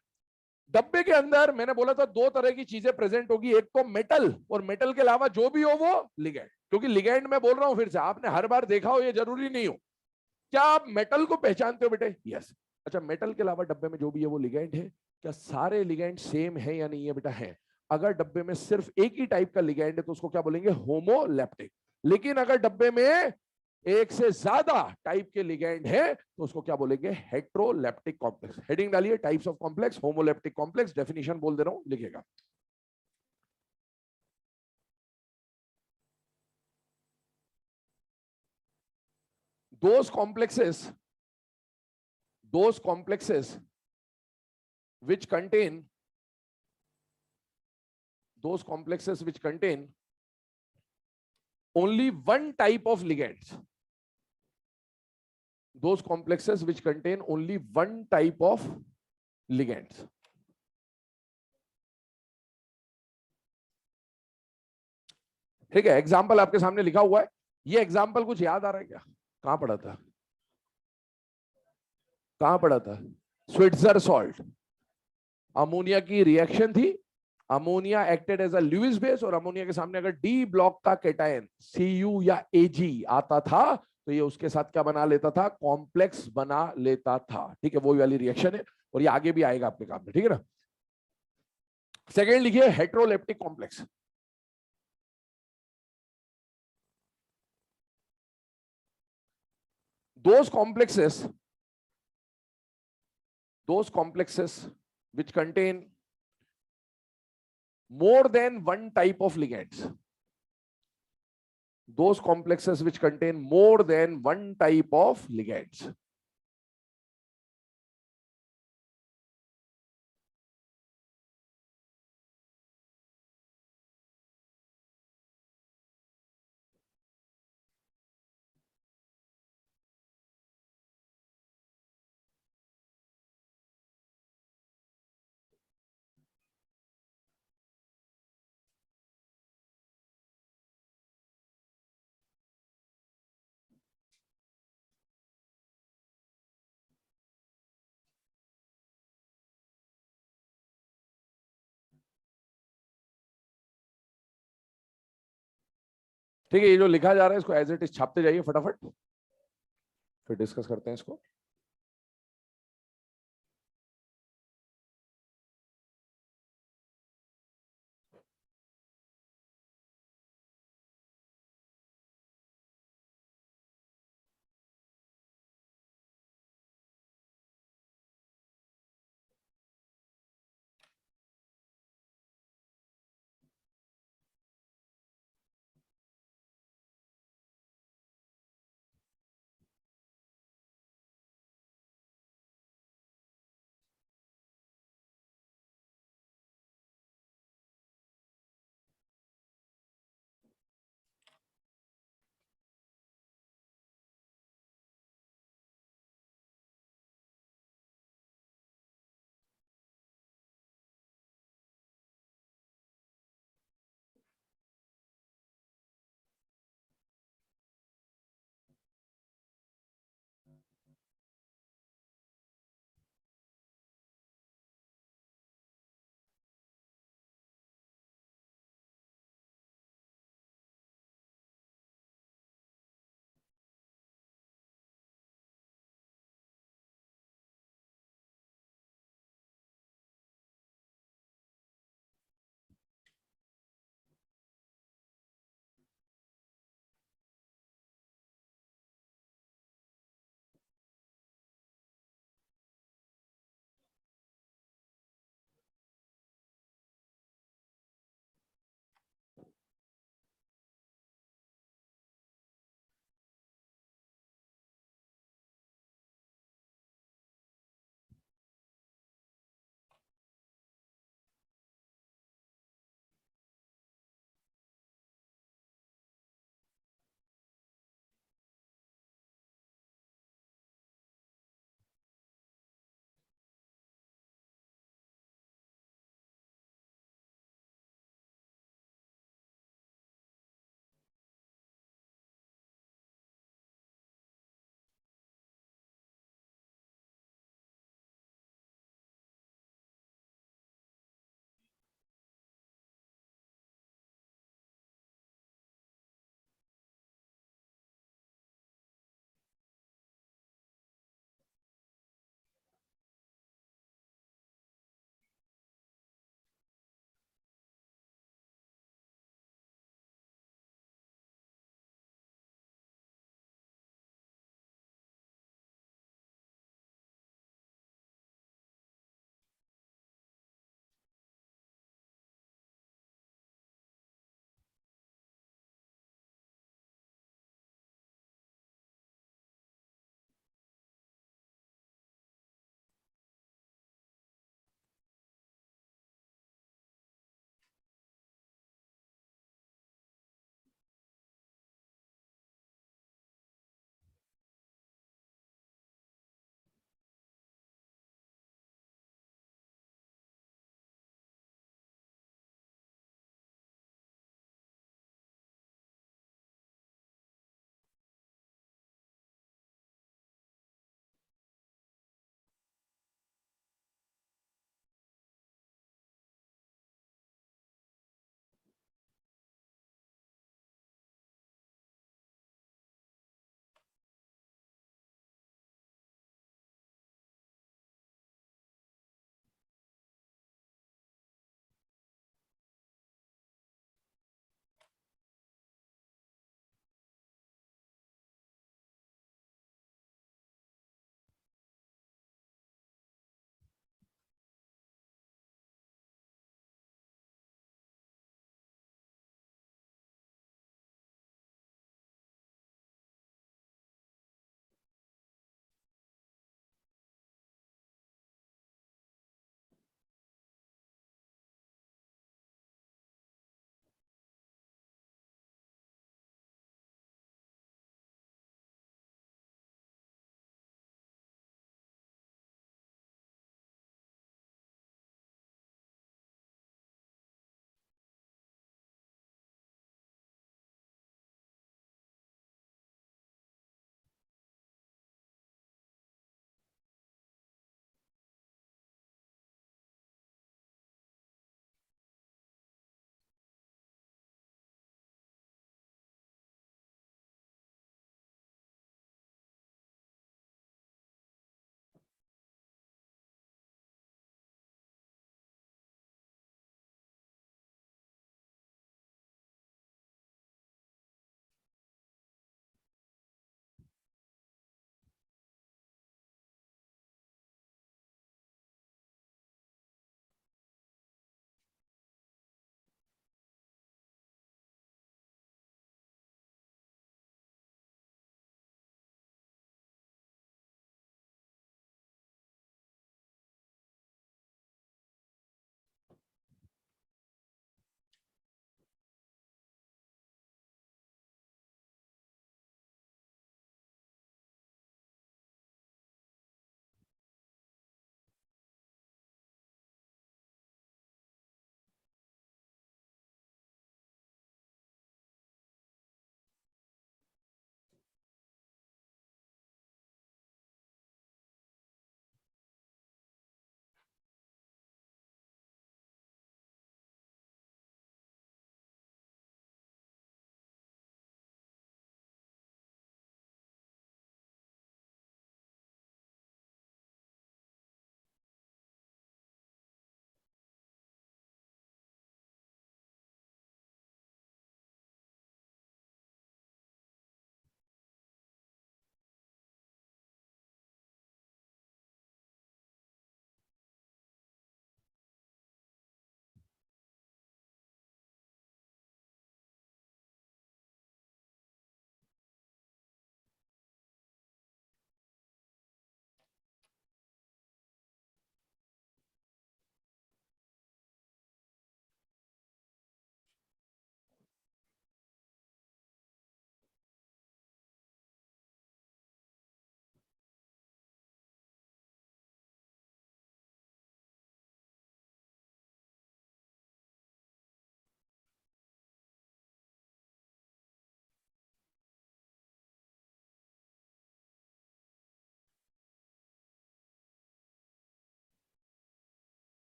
[SPEAKER 1] डब्बे के अंदर मैंने बोला था दो तरह की चीजें प्रेजेंट होगी, एक तो मेटल, और मेटल के अलावा जो भी हो वो लिगेंड। क्योंकि लिगेंड मैं बोल रहा हूं फिर से, आपने हर बार देखा हो ये जरूरी नहीं हो। क्या आप मेटल को पहचानते हो बेटे, यस। अच्छा मेटल के अलावा डब्बे में जो भी है वो लिगेंड है। क्या सारे लिगेंड सेम है या नहीं है बेटा, है। अगर डब्बे में सिर्फ एक ही टाइप का लिगेंड है तो उसको क्या बोलेंगे, होमोलेप्टिक। लेकिन अगर डब्बे में एक से ज्यादा टाइप के लिगेंड है तो उसको क्या बोलेंगे, हेट्रोलेप्टिक कॉम्प्लेक्स। हेडिंग डालिए, types of complex, homoleptic complex, definition बोल दे रहा हूं, लिखेगा। those complexes which contain only one type of ligands, those complexes which contain only one type of ligands, ठीक है। एग्जाम्पल आपके सामने लिखा हुआ है, ये एग्जाम्पल कुछ याद आ रहा है क्या, कहां पढ़ा था, कहां पढ़ा था, स्विट्जर सॉल्ट। अमोनिया की रिएक्शन थी, ammonia acted as a Lewis base, और अमोनिया के सामने अगर डी ब्लॉक का केटायन Cu या Ag आता था तो ये उसके साथ क्या बना लेता था, कॉम्प्लेक्स बना लेता था, ठीक है। वही वाली रिएक्शन है और ये आगे भी आएगा आपके काम में, ठीक है ना। सेकेंड लिखिए, heteroleptic complex. those complexes which contain more than one type of ligands, those complexes which contain more than one type of ligands. ठीक है, ये जो लिखा जा रहा है इसको एज इट इज छापते जाइए फटाफट, फिर डिस्कस करते हैं इसको।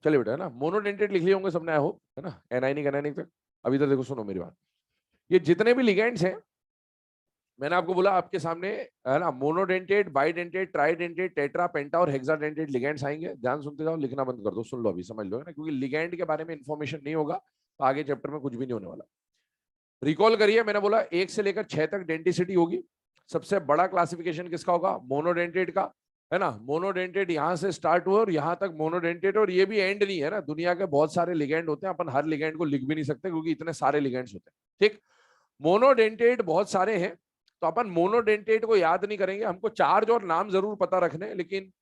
[SPEAKER 1] चलिए बेटा, है ना, मोनोडेंटेट लिख लिए होंगे सबने, आई होप, है ना, एनाइनिक एनाइनिक तक। अभी तक देखो, सुनो मेरी बात, ये जितने भी लिगेंड्स हैं, मैंने आपको बोला आपके सामने, है ना, मोनोडेंटेट, बाइडेंटेट, ट्राइडेंटेट, टेट्रा, पेंटा और हेक्साडेंटेट लिगेंड्स आएंगे। ध्यान सुनते जाओ, लिखना बंद कर दो, सुन लो अभी, समझ लो, है ना, क्योंकि लिगेंड के बारे में इंफॉर्मेशन नहीं होगा तो आगे चैप्टर में कुछ भी नहीं होने वाला। रिकॉल करिए, मैंने बोला 1 से लेकर 6 तक डेंटिसिटी होगी। सबसे बड़ा क्लासिफिकेशन किसका होगा? मोनोडेंटेट का, है ना। मोनोडेंटेट यहां से स्टार्ट हुआ और यहां तक मोनोडेंटेट, और ये भी एंड नहीं है ना, दुनिया के बहुत सारे लिगेंड होते हैं, अपन हर लिगेंड को लिख भी नहीं सकते क्योंकि इतने सारे लिगेंड्स होते हैं, ठीक। मोनोडेंटेट बहुत सारे हैं, तो अपन मोनोडेंटेट को याद नहीं करेंगे, हमको चार्ज और नाम जरूर पता रखने हैं, लेकिन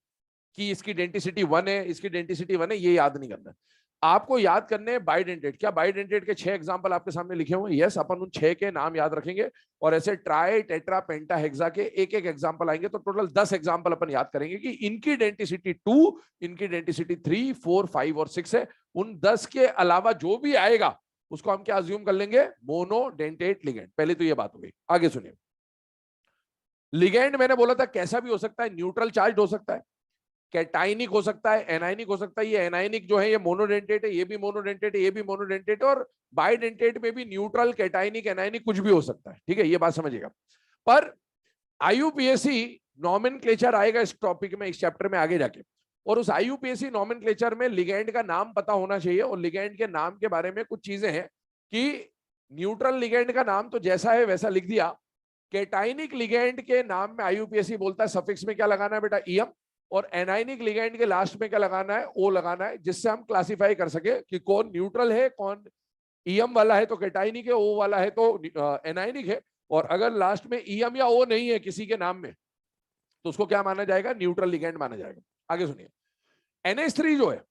[SPEAKER 1] कि इसकी डेंटिसिटी 1 है, इसकी डेंटिसिटी 1 है, ये याद नहीं करना है। आपको याद करने हैं बाइडेंटेट। क्या बाइडेंटेट के 6 एग्जांपल आपके सामने लिखे हुए हैं? यस, अपन उन 6 के नाम याद रखेंगे, और ऐसे ट्राई, टेट्रा, पेंटा, हेक्सा के एक एक एग्जांपल आएंगे, तो टोटल 10 एग्जांपल अपन याद करेंगे कि इनकी डेंटिसिटी 2, इनकी डेंटिसिटी 3, 4, 5 और 6 है। उन 10 के अलावा जो भी आएगा उसको हम क्या अज्यूम कर लेंगे? Monodentate ligand. पहले तो ये बात हो गई। आगे सुनिए, लिगेंड मैंने बोला था कैसा भी हो सकता है, न्यूट्रल चार्ज हो सकता है, कैटाइनिक हो सकता है, एनाइनिक हो सकता है। ये एनाइनिक जो है ये मोनोडेंटेट है, ये भी मोनोडेंटेट है, ये भी मोनोडेंटेट है, और बाइडेंटेट में भी न्यूट्रल, कैटाइनिक, एनाइनिक कुछ भी हो सकता है, ठीक है, ये बात समझिएगा। पर आईयूपीएसी नॉमेनक्लेचर आएगा इस टॉपिक में, इस चैप्टर में आगे जाके, और उस आईयूपीएसी नॉमेनक्लेचर में लिगेंड का नाम पता होना चाहिए, और लिगेंड के नाम के बारे में कुछ चीजें हैं कि न्यूट्रल लिगेंड का नाम तो जैसा है वैसा लिख दिया। कैटाइनिक लिगेंड के नाम में आईयूपीएसी बोलता है सफिक्स में क्या लगाना है बेटा? ईएम। और एनाइनिक लिगेंड के लास्ट में क्या लगाना है? ओ लगाना है, जिससे हम क्लासिफाई कर सके कि कौन न्यूट्रल है, कौन ईएम वाला है तो कैटाइनिक है, ओ वाला है तो एनाइनिक है। और अगर लास्ट में ईएम या ओ नहीं है किसी के नाम में तो उसको क्या माना जाएगा? न्यूट्रल लिगेंड माना जाएगा। आगे सुनिए, NH3 जो है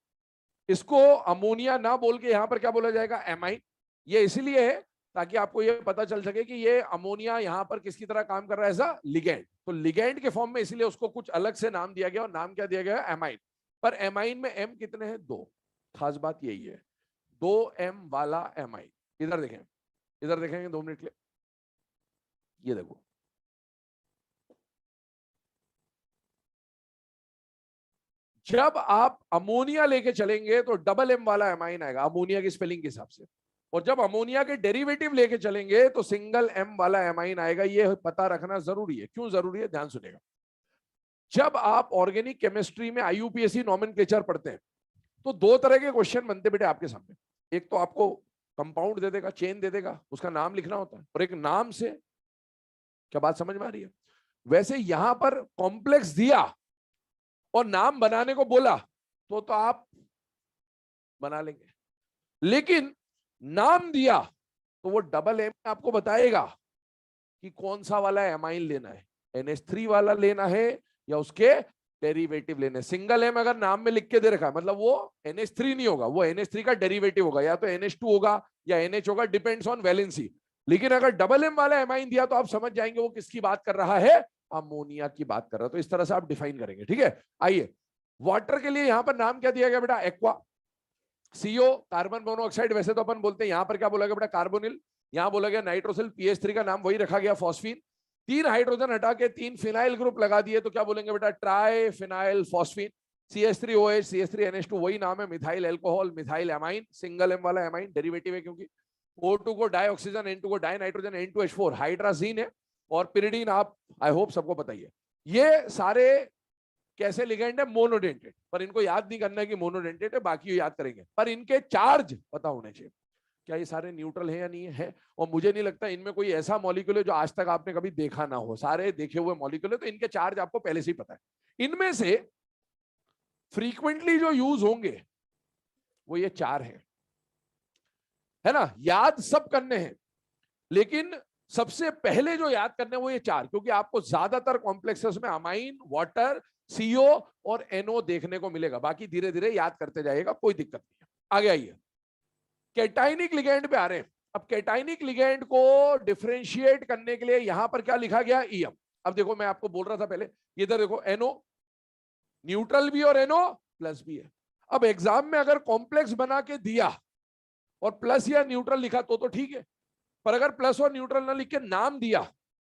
[SPEAKER 1] इसको अमोनिया ना बोल के यहां पर क्या बोला जाएगा? एमाइन। ये इसलिए है ताकि आपको ये पता चल सके कि ये अमोनिया यहां पर किसकी तरह काम कर रहा है? As a ligand. तो लिगेंड के फॉर्म में इसलिए उसको कुछ अलग से नाम दिया गया, और नाम क्या दिया गया? एमाइन। पर एमाइन में एम कितने हैं? 2। खास बात यही है, 2M वाला एमाइन। इधर देखें, इधर देखेंगे 2 मिनट के लिए, ये देखो, जब आप अमोनिया लेके चलेंगे तो डबल M वाला एमाइन आएगा अमोनिया की स्पेलिंग के हिसाब से, और जब अमोनिया के डेरिवेटिव लेके चलेंगे तो सिंगल M वाला एमाइन आएगा। ये पता रखना जरूरी है। क्यों जरूरी है? ध्यान सुनिएगा। जब आप ऑर्गेनिक केमिस्ट्री में आईयूपीएसी नॉमेनक्लेचर पढ़ते हैं तो 2 तरह के क्वेश्चन बनते बेटे आपके सामने। एक तो आपको कंपाउंड दे देगा, चेन दे देगा, उसका नाम लिखना होता है, और एक नाम से, क्या बात समझ में आ रही है? वैसे यहां पर कॉम्प्लेक्स दिया और नाम बनाने को बोला तो आप बना लेंगे, लेकिन नाम दिया तो वो डबल M आपको बताएगा कि कौन सा वाला एमाइन लेना है, NH3 वाला लेना है या उसके डेरिवेटिव लेने। सिंगल M अगर नाम में लिख के दे रखा है मतलब वो NH3 नहीं होगा, वो NH3 का डेरिवेटिव होगा, या तो NH2 होगा या NH होगा, डिपेंड्स ऑन वैलेंसी। लेकिन अगर डबल M वाला एमाइन दिया तो आप समझ जाएंगे वो किसकी बात कर रहा है? अमोनिया की बात कर रहा है। तो इस तरह से आप डिफाइन करेंगे, ठीक है। आइए, वाटर के लिए यहां पर नाम क्या दिया गया बेटा? एक्वा। CO कार्बन मोनोऑक्साइड, वैसे तो अपन बोलते हैं, यहां पर क्या बोला गया बेटा? कार्बोनिल। यहां बोला गया नाइट्रोसिल। PH3 का नाम वही रखा गया, फॉस्फीन। 3 हाइड्रोजन हटा के 3 फिनाइल ग्रुप लगा दिए तो क्या बोलेंगे बेटा? Try phenyl phosphine. CH3OH, CH3NH2 वही नाम है, methyl alcohol, methyl amine, single M वाला एमाइन, डेरिवेटिव है क्योंकि। O2 को डाई ऑक्सीजन, N2 को डाई नाइट्रोजन, N2H4 हाइड्राजीन है, और पिरिडीन आप आई होप सबको पता ही है। ये सारे कैसे लिगेंड है? मोनोडेंटेट। पर इनको याद नहीं करना है कि मोनोडेंटेट है, बाकी याद करेंगे, पर इनके चार्ज पता होने चाहिए। क्या ये सारे न्यूट्रल है या नहीं है? और मुझे नहीं लगता इनमें कोई ऐसा मॉलिक्यूल है जो आज तक आपने कभी देखा ना हो। सारे देखे हुए मॉलिक्यूल है, तो इनके चार्ज आपको पहले से ही पता है। इनमें से फ्रीक्वेंटली जो यूज होंगे वो ये 4 है ना। याद सब करने हैं, लेकिन सबसे पहले जो याद करने हैं वो ये 4, क्योंकि आपको ज्यादातर कॉम्प्लेक्सेस में अमाइन, वाटर, CO और NO देखने को मिलेगा। बाकी धीरे धीरे याद करते जाएगा, कोई दिक्कत नहीं है। आगे आइए, कैटाइनिक लिगेंड पे आ रहे हैं। अब कैटाइनिक लिगेंड को डिफरेंशिएट करने के लिए यहां पर क्या लिखा गया? EM। अब देखो, मैं आपको बोल रहा था पहले, इधर देखो, NO न्यूट्रल भी और NO प्लस भी है। अब एग्जाम में अगर कॉम्प्लेक्स बना के दिया और प्लस या न्यूट्रल लिखा तो ठीक है, पर अगर प्लस और न्यूट्रल ना लिख के नाम दिया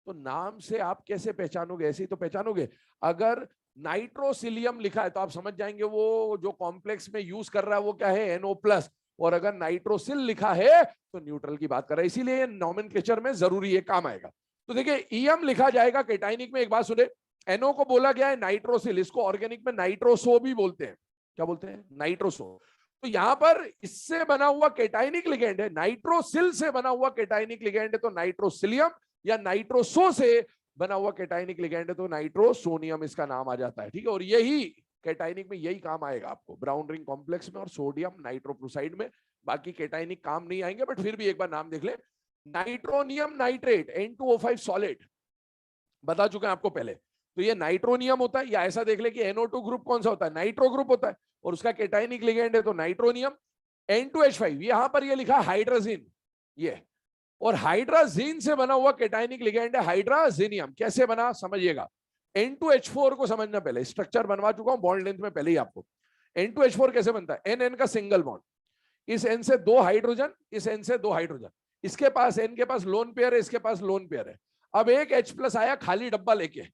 [SPEAKER 1] तो नाम से आप कैसे पहचानोगे? ऐसे ही तो पहचानोगे। अगर नाइट्रोसिलियम लिखा है तो आप समझ जाएंगे वो जो कॉम्प्लेक्स में यूज कर रहा है वो क्या है, NO+। और अगर नाइट्रोसिल लिखा है तो न्यूट्रल की बात कर रहा है, इसीलिए ये नॉमेनक्लेचर में जरूरी है, काम आएगा। तो देखिए ईएम लिखा जाएगा केटाइनिक में, एक बात सुने, NO को बोला गया है नाइट्रोसिल, इसको ऑर्गेनिक में नाइट्रोसो भी बोलते हैं। क्या बोलते हैं? नाइट्रोसो। तो यहां पर इससे बना हुआ केटाइनिक लिगेंड है, नाइट्रोसिल से बना हुआ केटाइनिक लिगेंड है तो नाइट्रोसिलियम, या नाइट्रोसो से बना हुआ केटाइनिक लिगेंड है तो नाइट्रोसोनियम इसका नाम आ जाता है, ठीक है। और यही केटाइनिक में यही काम आएगा आपको, ब्राउन रिंग कॉम्प्लेक्स में और सोडियम नाइट्रोक्लोराइड में। बाकी केटाइनिक काम नहीं आएंगे, बट फिर भी एक बार नाम देख ले। नाइट्रोनियम नाइट्रेट N2O5 सॉलिड बता चुके हैं आपको पहले, तो ये नाइट्रोनियम होता है, या ऐसा देख ले कि NO2 ग्रुप कौन सा होता है, नाइट्रो ग्रुप होता है, और उसका केटाइनिक लिगेंड है तो नाइट्रोनियम। N2H5 यहां पर ये लिखा हाइड्रोजिन, ये, और हाइड्राजीन से बना हुआ केटाइनिक लिगेंड है हाइड्राजीनियम। कैसे बना समझिएगा, N2H4 को समझना, पहले स्ट्रक्चर बनवा चुका हूं बॉन्ड लेंथ में पहले ही आपको। N2H4 कैसे बनता है, NN का सिंगल बॉन्ड, इस N से 2 हाइड्रोजन, इस N से 2 हाइड्रोजन, इसके पास N के पास लोन पेयर है, इसके पास लोन पेयर है। अब एक H+ आया खाली डब्बा लेके,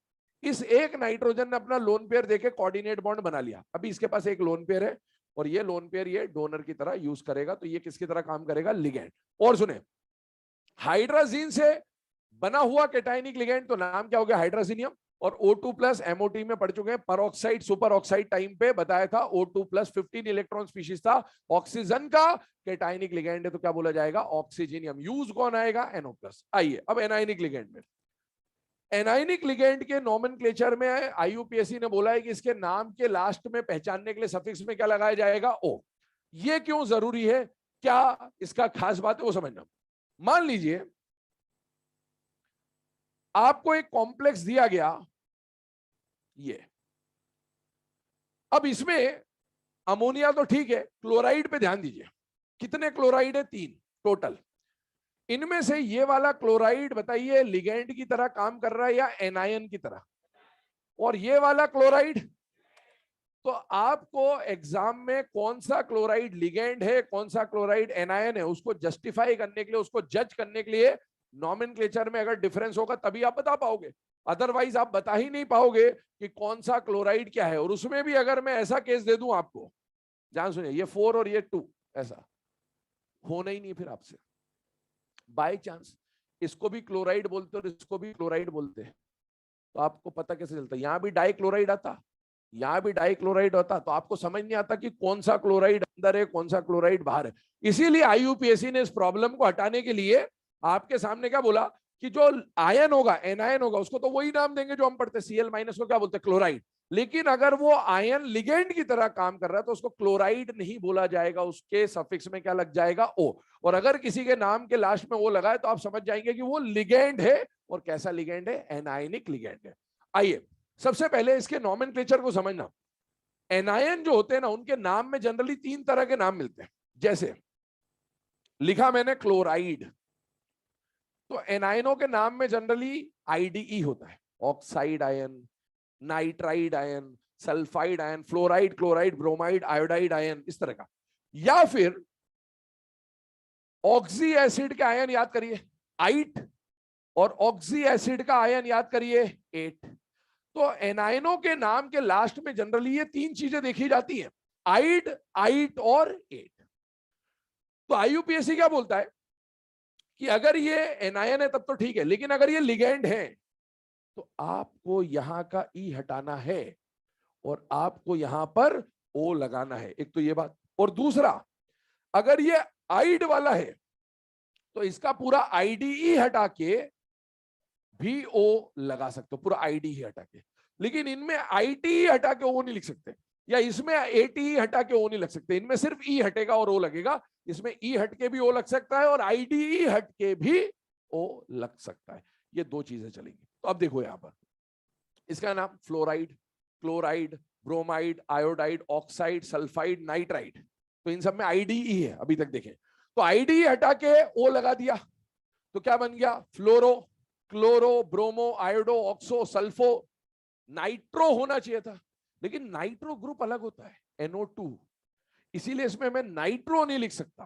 [SPEAKER 1] इस एक नाइट्रोजन ने अपना लोन पेयर देके कोऑर्डिनेट बॉन्ड बना लिया। अभी इसके पास एक लोन पेयर है और ये लोन पेयर ये डोनर की तरह यूज करेगा, तो ये किसकी तरह काम करेगा, लिगेंड। और सुने, हाइड्राजीन से बना हुआ केटाइनिक लिगेंड तो नाम क्या हो गया, हाइड्राजीनियम। और O2+ MOT में पढ़ चुके हैं, पर ऑक्साइड सुपर ऑक्साइड टाइम पे बताया था, O2+ 15 इलेक्ट्रॉन स्पीशीज था, ऑक्सीजन का केटाइनिक लिगेंड है तो क्या बोला जाएगा, ऑक्सीजनियम। यूज कौन आएगा, NO+। आइए अब एनायनिक लिगेंड में, एनायनिक लिगेंड के नोमेनक्लेचर में IUPAC ने बोला है कि इसके नाम के लास्ट में पहचानने के लिए सफिक्स में क्या लगाया जाएगा, O। ये क्यों जरूरी है, क्या इसका खास बात है वो समझना। मान लीजिए आपको एक कॉम्प्लेक्स दिया गया ये, अब इसमें अमोनिया तो ठीक है, क्लोराइड पे ध्यान दीजिए, कितने क्लोराइड है, 3 टोटल। इनमें से ये वाला क्लोराइड बताइए लिगेंड की तरह काम कर रहा है या एनायन की तरह, और ये वाला क्लोराइड, तो आपको एग्जाम में कौन सा क्लोराइड लिगेंड है कौन सा क्लोराइड एनायन है उसको जस्टिफाई करने के लिए, उसको जज करने के लिए नॉमेनक्लेचर में अगर डिफरेंस होगा तभी आप बता पाओगे, अदरवाइज आप बता ही नहीं पाओगे कि कौन सा क्लोराइड क्या है। और उसमें भी अगर मैं ऐसा केस दे दूं आपको, ध्यान सुनिए, ये 4 और ये 2, ऐसा होना ही नहीं फिर आपसे, बाय चांस इसको भी क्लोराइड बोलते और इसको भी क्लोराइड बोलते हैं, तो आपको पता कैसे चलता, यहां भी डाई क्लोराइड आता, यहां भी डाई क्लोराइड होता, तो आपको समझ नहीं आता कि कौन सा क्लोराइड अंदर है कौन सा क्लोराइड बाहर है। इसीलिए IUPAC ने इस प्रॉब्लम को हटाने के लिए आपके सामने क्या बोला कि जो आयन होगा एनायन होगा उसको तो वही नाम देंगे जो हम पढ़ते, Cl- को क्या बोलते हैं, क्लोराइड। लेकिन अगर वो आयन लिगेंड की तरह काम कर रहा है तो उसको क्लोराइड नहीं बोला जाएगा, उसके सफिक्स में क्या लग जाएगा, O। और अगर किसी के नाम के लास्ट में O लगा है तो आप समझ जाएंगे कि वो लिगेंड है, और कैसा लिगेंड है, एनायनिक लिगेंड है। आइए सबसे पहले इसके नॉमेनक्लेचर को समझना। एनायन जो होते हैं ना उनके नाम में जनरली 3 तरह के नाम मिलते हैं, जैसे लिखा मैंने क्लोराइड, तो एनायनों के नाम में जनरली IDE होता है, oxide ion, nitride ion, sulphide ion, fluoride, chloride, bromide, iodide ion, इस तरह का। या फिर ऑक्सी एसिड के आयन याद करिए 8, और ऑक्सी एसिड का आयन याद करिए 8। तो एनायनों के नाम के लास्ट में जनरली ये 3 चीजें देखी जाती हैं, आइड, 8 और 8। तो IUPAC क्या बोलता है कि अगर ये एनायन है तब तो ठीक है, लेकिन अगर ये लिगेंड है तो आपको यहां का E हटाना है और आपको यहां पर O लगाना है, एक तो ये बात। और दूसरा, अगर ये आइड वाला है तो इसका पूरा IDE हटा के भी O लगा सकते हो, पूरा IDE हटा के। लेकिन इनमें ITE हटा के O नहीं लिख सकते, या इसमें ATE हटा के O नहीं लग सकते, इनमें सिर्फ E हटेगा और O लगेगा। इसमें E हट के भी O लग सकता है और IDE हट के भी O लग सकता है, ये 2 चीजें चलेंगी। तो अब देखो यहां पर इसका नाम fluoride, chloride, bromide, iodide, oxide, sulphide, nitride, तो इन सब में IDE है अभी तक देखें। तो IDE हटा के O लगा दिया तो क्या बन गया, fluoro, chloro, bromo, iodo, oxo, sulpho, nitro होना चाहिए था, लेकिन नाइट्रो ग्रुप अलग होता है NO2, इसीलिए इसमें मैं नाइट्रो नहीं लिख सकता।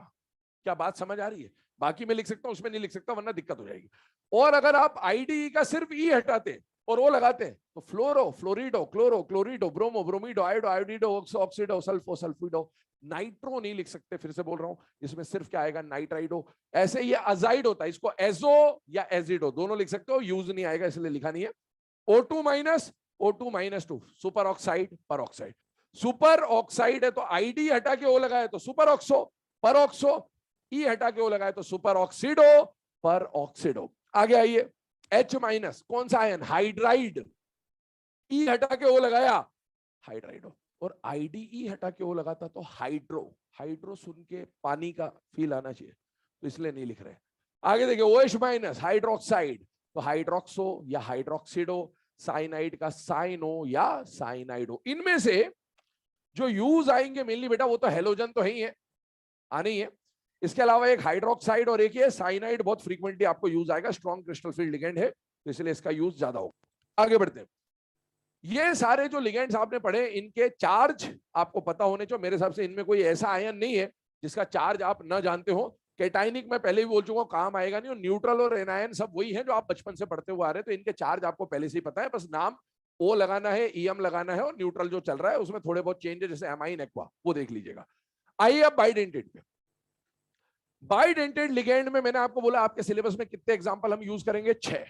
[SPEAKER 1] क्या बात समझ आ रही है, बाकी में लिख सकता हूं उसमें नहीं लिख सकता वरना दिक्कत हो जाएगी। और अगर आप IDE का सिर्फ E हटाते और वो लगाते हैं तो fluoro, fluorido, chloro, chlorido, bromo, bromido, iodo, iodido, oxido, sulpho, sulphido. Nitro नहीं लिख सकते, फिर से बोल रहा हूं, इसमें सिर्फ क्या आएगा, नाइट्राइडो। ऐसे ये अजाइड होता है, इसको एजो या एजिडो दोनों लिख सकते हो, यूज नहीं आएगा इसलिए लिखा नहीं है। O2 minus, O2 minus 2, super oxide, पर ऑक्साइड। सुपर ऑक्साइड है तो आईडी हटा के ओ लगाए तो सुपर ऑक्सो, पर ऑक्सो। ई हटा के ओ लगाए तो सुपर ऑक्सीडो, पर ऑक्सीडो। आगे आइए, H माइनस कौन सा आयन, हाइड्राइड। ई हटा के ओ लगाया, हाइड्राइडो। और आईडीई हटा के ओ लगाता तो हाइड्रो। हाइड्रो सुन के पानी का फील आना चाहिए, तो इसलिए नहीं लिख रहे। आगे देखिए, OH माइनस हाइड्रोक्साइड, तो हाइड्रोक्सो या हाइड्रोक्सीडो। साइनाइड का साइनो या साइनाइडो। इनमें से जो यूज आएंगे मेनली बेटा, वो तो हेलोजन तो है ही है, आने ही है। इसके अलावा एक हाइड्रोक्साइड और एक ये साइनाइड बहुत फ्रीक्वेंटली आपको यूज आएगा, स्ट्रॉन्ग क्रिस्टल फील्ड लिगेंड है, तो इसलिए इसका यूज ज्यादा होगा। आगे बढ़ते हैं। ये सारे जो लिगेंड्स आपने पढ़े, इनके चार्ज आपको पता होने चाहिए। मेरे हिसाब से इनमें कोई ऐसा आयन नहीं है जिसका चार्ज आप ना जानते हो। कैटाइनिक मैं पहले भी बोल चुका हूं, काम आएगा नहीं। और न्यूट्रल और एनायन सब वही है जो आप बचपन से पढ़ते हुए आ रहे हैं, तो इनके चार्ज आपको पहले से ही पता है, बस नाम ओ लगाना है, ईएम लगाना है, और न्यूट्रल जो चल रहा है उसमें थोड़े बहुत चेंज है, जैसे एमाइन, एक्वा, वो देख लीजिएगा। आइए अब बाइडेंटेड पे। बाइडेंटेड लिगेंड में मैंने आपको बोला आपके सिलेबस में कितने एग्जांपल हम यूज करेंगे, 6।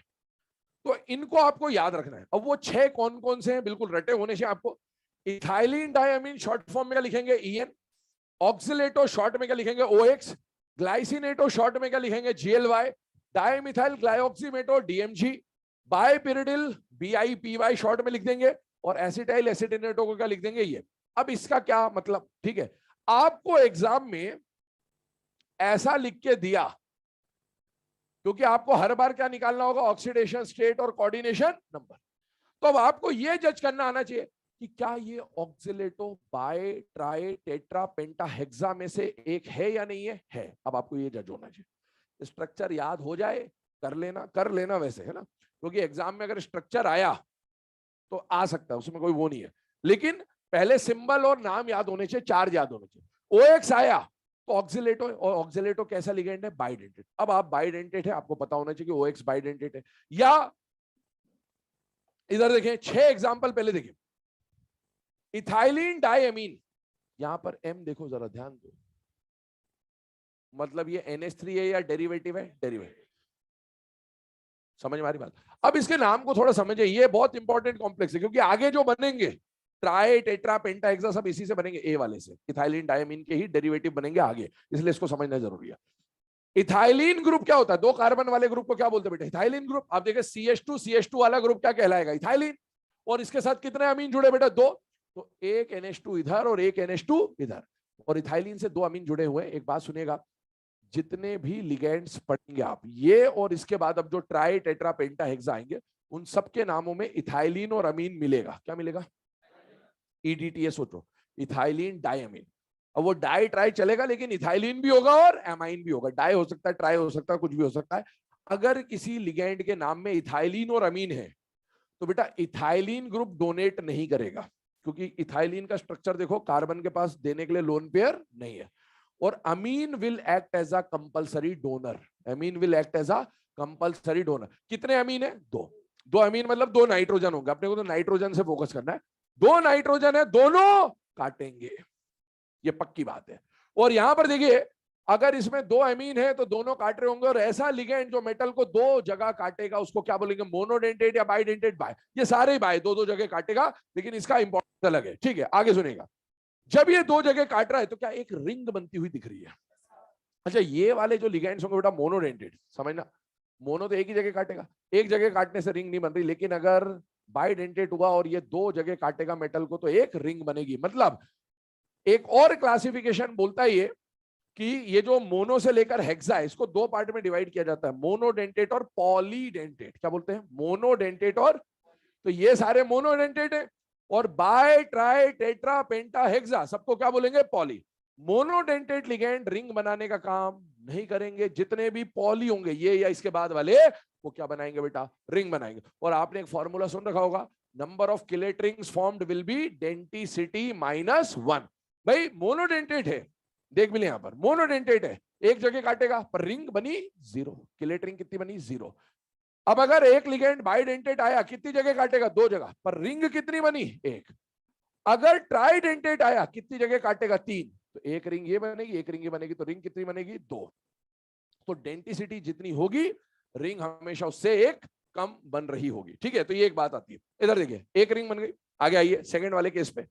[SPEAKER 1] तो इनको आपको याद रखना है। अब वो 6 कौन कौन से हैं, बिल्कुल रटे होने से आपको। इथाइलिन डायमीन शॉर्ट फॉर्म में लिखेंगे EN। ऑक्सिलेटो शॉर्ट में क्या लिखेंगे, OX। ग्लाइसिनेटो शॉर्ट में क्या लिखेंगे, GLY। Dimethyl glyoximato, DMG। Bipyridyl BIPY short में लिख देंगे। और एसिटाइल एसिटिनेटो को क्या लिख देंगे, ये। अब इसका क्या मतलब, ठीक है, आपको एग्जाम में ऐसा लिख के दिया, क्योंकि आपको हर बार क्या निकालना होगा, ऑक्सीडेशन स्टेट और कोऑर्डिनेशन नंबर। तो अब आपको यह जज करना आना चाहिए कि क्या ये oxalato bi tri tetra penta hexa में से एक है या नहीं है, है। अब आपको ये जज होना चाहिए। स्ट्रक्चर याद हो जाए, कर लेना वैसे, है ना, क्योंकि एग्जाम में अगर स्ट्रक्चर आया तो आ सकता है, उसमें कोई वो नहीं है। लेकिन पहले सिंबल और नाम याद होने चाहिए, चार्ज याद होने चाहिए। OX आया तो ऑक्सिलेटो, और ऑक्सिलेटो कैसा लिगेंड है, बाइडेंटेड। अब आप बाइडेंटेड है, आपको पता होना चाहिए कि OX बाइडेंटेड है। या इधर देखें, 6 एग्जांपल पहले देखें। इथाइलिन डायमीन, यहां पर M देखो जरा ध्यान दो, मतलब ये NH3 है या डेरिवेटिव है, डेरिवेटिव। समझ में आ रही बात। अब इसके नाम को थोड़ा समझिए, ये बहुत इंपॉर्टेंट कॉम्प्लेक्स है, क्योंकि आगे जो बनेंगे ट्राई टेट्रा पेंटा हेक्सा सब इसी से बनेंगे, ए वाले से। इथाइलिन डायमीन के ही डेरिवेटिव बनेंगे आगे, इसलिए इसको समझना जरूरी है। इथाइलिन ग्रुप क्या होता है, 2 कार्बन वाले ग्रुप को क्या बोलते हैं बेटा, इथाइलिन ग्रुप। आप देखिए CH2 वाला ग्रुप क्या कहलाएगा, इथाइलिन। और इसके साथ कितने अमीन जुड़े बेटा, 2। तो एक NH2 इधर और एक NH2 इधर, और इथाइलिन से 2 अमीन जुड़े हुए। एक बात सुनिएगा, जितने भी लिगेंड्स पढ़ेंगे आप, ये और इसके बाद अब जो ट्राई टेट्रा पेंटा हेक्सा आएंगे, उन सबके नामों में इथाइलिन और अमीन मिलेगा। क्या मिलेगा, EDTA सोचो, इथाइलिन डायमीन। अब वो डाई ट्राई चलेगा, लेकिन इथाइलिन भी होगा और एमाइन भी होगा। डाई हो सकता है, ट्राई हो सकता है, कुछ भी हो सकता है। अगर किसी लिगेंड के नाम में इथाइलिन और अमीन है, तो बेटा इथाइलिन ग्रुप डोनेट नहीं करेगा, क्योंकि इथाइलिन का स्ट्रक्चर देखो, कार्बन के पास देने के लिए लोन पेयर नहीं है। और amine will act as a compulsory donor. Amine will act as a compulsory donor. कितने अमीन है, 2 अमीन, मतलब 2 नाइट्रोजन होंगे। अपने को तो नाइट्रोजन से फोकस करना है। 2 नाइट्रोजन है, दोनों काटेंगे, ये पक्की बात है। और यहां पर देखिए, अगर इसमें 2 अमीन है तो दोनों काट रहे होंगे। और ऐसा लिगेंड जो मेटल को 2 जगह काटेगा, उसको क्या बोलेंगे, मोनोडेंटेट या बाइडेंटेट। बाय, ये सारे बाय 2-2 जगह काटेगा, लेकिन इसका इंपॉर्टेंस अलग है, ठीक है। आगे सुनेगा, जब ये 2 जगह काट रहा है तो क्या एक रिंग बनती हुई दिख रही है। अच्छा, ये वाले जो लिगेंड्स होंगे बेटा मोनोडेंटेट, समझना, मोनो तो एक ही जगह काटेगा, एक जगह काटने से रिंग नहीं बन रही। लेकिन अगर बाइडेंटेट हुआ और ये 2 जगह काटेगा मेटल को, तो एक रिंग बनेगी। मतलब एक और क्लासिफिकेशन बोलता है ये कि ये जो मोनो से लेकर हेक्सा है, इसको 2 पार्ट में डिवाइड किया जाता है, मोनोडेंटेट और पॉलीडेंटेट। क्या बोलते हैं, मोनोडेंटेट और, तो ये सारे मोनोडेंटेट है। और bi tri tetra penta hexa सबको क्या बोलेंगे, पॉली। मोनोडेंटेट लिगेंड रिंग बनाने का काम नहीं करेंगे। जितने भी पॉली होंगे, ये या इसके बाद वाले, वो क्या बनाएंगे बेटा, रिंग बनाएंगे। और आपने एक फॉर्मूला सुन रखा होगा, number of chelate rings formed will be denticity -1। भाई मोनोडेंटेट है, देख भी ले यहां पर, मोनोडेंटेट है, एक जगह काटेगा पर रिंग बनी 0। किलेट रिंग कितनी बनी, 0। अब अगर एक लिगेंड बाइडेंटेट आया कितनी जगह काटेगा? 2 जगह, पर रिंग कितनी बनी? एक। अगर ट्राइडेंटेट आया कितनी जगह काटेगा? 3। तो एक रिंग ये बनेगी, एक रिंग ये बनेगी, तो रिंग कितनी बनेगी? 2। तो डेंसिटी जितनी होगी रिंग हमेशा उससे एक कम बन रही होगी। ठीक है, तो ये एक बात आती है। इधर देखिए, एक रिंग बन गई। आगे आइए सेकंड वाले केस पे।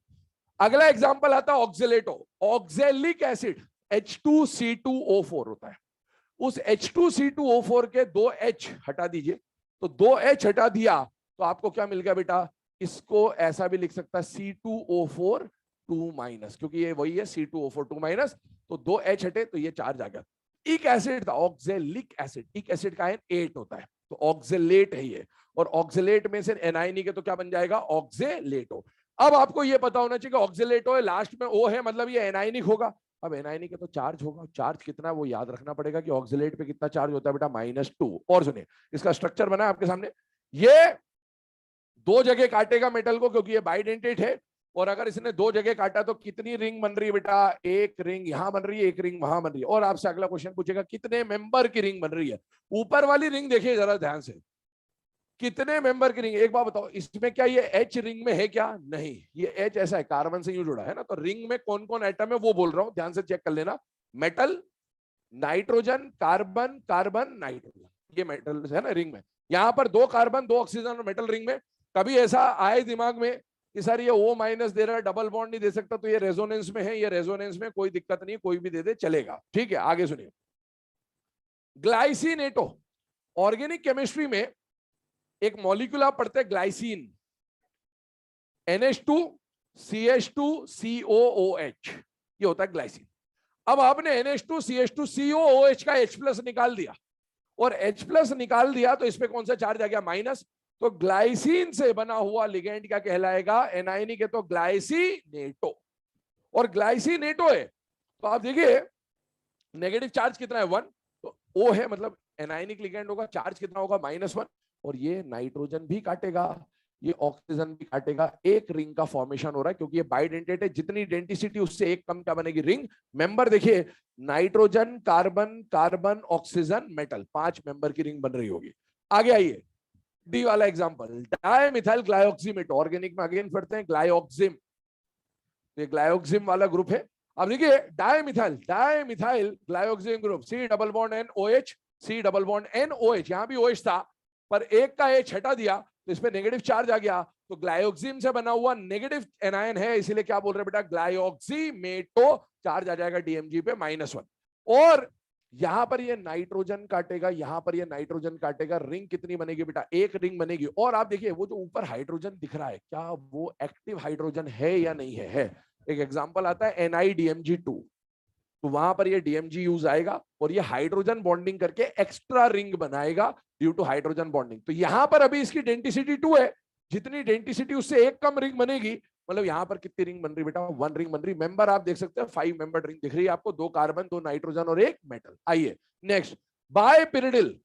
[SPEAKER 1] अगला एग्जांपल आता है ऑक्जेलेटो। ऑक्जेलिक एसिड H2C2O4 होता है। उस H2C2O4 के 2 H हटा दीजिए, तो 2 H हटा दिया तो आपको क्या मिल गया बेटा? इसको ऐसा भी लिख सकता है C2O4 2 माइनस, क्योंकि ये वही है C2O4 2 माइनस, तो 2 H हटे तो ये चार्ज आ गया। इक एसिड था, ऑक्जेलिक एसिड। इक एसिड का आयन 8 होता है, तो ऑक्जेलेट है ये। और ऑक्जेलेट में से एनाइन के तो क्या बन जाएगा? ऑक्जेलेटो। अब आपको ये पता होना चाहिए कि ऑक्जेलेटो है, लास्ट में O है, मतलब ये एनाइनिक होगा। अब एनाइनिक है तो चार्ज होगा, चार्ज कितना है वो याद रखना पड़ेगा कि ऑक्जेलेट पे कितना चार्ज होता है बेटा? -2। और सुनिए, इसका स्ट्रक्चर बना है आपके सामने। ये 2 जगह काटेगा मेटल को, क्योंकि ये बाइडेंटेट है। और अगर इसने 2 जगह काटा तो कितनी रिंग बन रही है बेटा? एक रिंग यहां बन रही है, एक रिंग वहां बन रही है। और आपसे अगला क्वेश्चन पूछेगा कितने मेंबर की रिंग बन रही है? ऊपर वाली रिंग देखिए जरा ध्यान से, कितने मेंबर की रिंग? एक बात बताओ, इसमें क्या ये H रिंग में है क्या? नहीं, ये H ऐसा है, कार्बन से यूं जुड़ा है ना। तो रिंग में कौन कौन एटम है वो बोल रहा हूं, ध्यान से चेक कर लेना। Metal, nitrogen, carbon, carbon, nitrogen, ये मेटल है ना रिंग में। यहां पर 2 कार्बन 2 ऑक्सीजन और मेटल रिंग में। कभी ऐसा आए दिमाग में कि सर ये O माइनस दे रहा है, डबल बॉन्ड नहीं दे सकता, तो ये रेजोनेंस में है, ये रेजोनेंस में कोई दिक्कत नहीं, कोई भी दे दे चलेगा। ठीक है, आगे सुनिए। ग्लाइसिनेटो। ऑर्गेनिक केमिस्ट्री में एक मॉलिक्यूल आप पढ़ते हैं ग्लाइसिन, NH2CH2COOH, ये होता है ग्लाइसिन। अब आपने NH2CH2COOH का H+ निकाल दिया, और H+ निकाल दिया तो इसमें कौन सा चार्ज आ गया? माइनस। तो ग्लाइसिन से बना हुआ लिगेंड क्या कहलाएगा? एनाइनिक है, तो ग्लाइसिनेटो। और ग्लाइसिनेटो है तो आप देखिए नेगेटिव चार्ज कितना है? 1। तो O है, मतलब एनाइनिक लिगेंड होगा, चार्ज कितना होगा? -1। और ये नाइट्रोजन भी काटेगा, ये ऑक्सीजन भी काटेगा, एक रिंग का फॉर्मेशन हो रहा है, क्योंकि ये बाइडेंटेट है। जितनी डेंसिटी उससे एक कम क्या बनेगी? रिंग। मेंबर देखिए, nitrogen, carbon, carbon, oxygen, metal, 5 member की रिंग बन रही होगी। आगे आइए, डी वाला एग्जांपल, डायमिथाइल ग्लाइऑक्सीमेट। ऑर्गेनिक में अगेन पढ़ते हैं ग्लाइऑक्सिम, ये ग्लाइऑक्सिम वाला ग्रुप है। अब देखिए dimethyl, dimethyl ग्लाइऑक्सिम group, C double bond NOH, C double bond NOH। यहां भी OH था, पर एक का H हटा दिया तो इसमें नेगेटिव चार्ज आ गया। तो ग्लाइऑक्सिम से बना हुआ नेगेटिव एनायन है, इसीलिए क्या बोल रहे हैं बेटा? ग्लाइऑक्सीमेटो। चार्ज आ जाएगा DMG पे -1। और यहां पर ये नाइट्रोजन काटेगा, यहां पर ये नाइट्रोजन काटेगा, रिंग कितनी बनेगी बेटा? एक रिंग बनेगी। और आप देखिए वो जो ऊपर हाइड्रोजन दिख रहा है, क्या वो एक्टिव हाइड्रोजन है या नहीं है? है। एक एग्जांपल आता है NiDMG2, तो वहां पर ये DMG यूज आएगा और ये हाइड्रोजन बॉन्डिंग करके एक्स्ट्रा रिंग बनाएगा ड्यू टू हाइड्रोजन बॉन्डिंग। तो यहां पर अभी इसकी डेंसिटी 2 है, जितनी डेंसिटी उससे एक कम रिंग बनेगी, मतलब यहां पर कितनी रिंग बन रही बेटा? 1 रिंग बन रही। मेंबर आप देख सकते हैं 5 मेंबर रिंग दिख रही है आपको, 2 कार्बन, 2 नाइट्रोजन और 1 मेटल। आइए नेक्स्ट, बायपिरिडिल।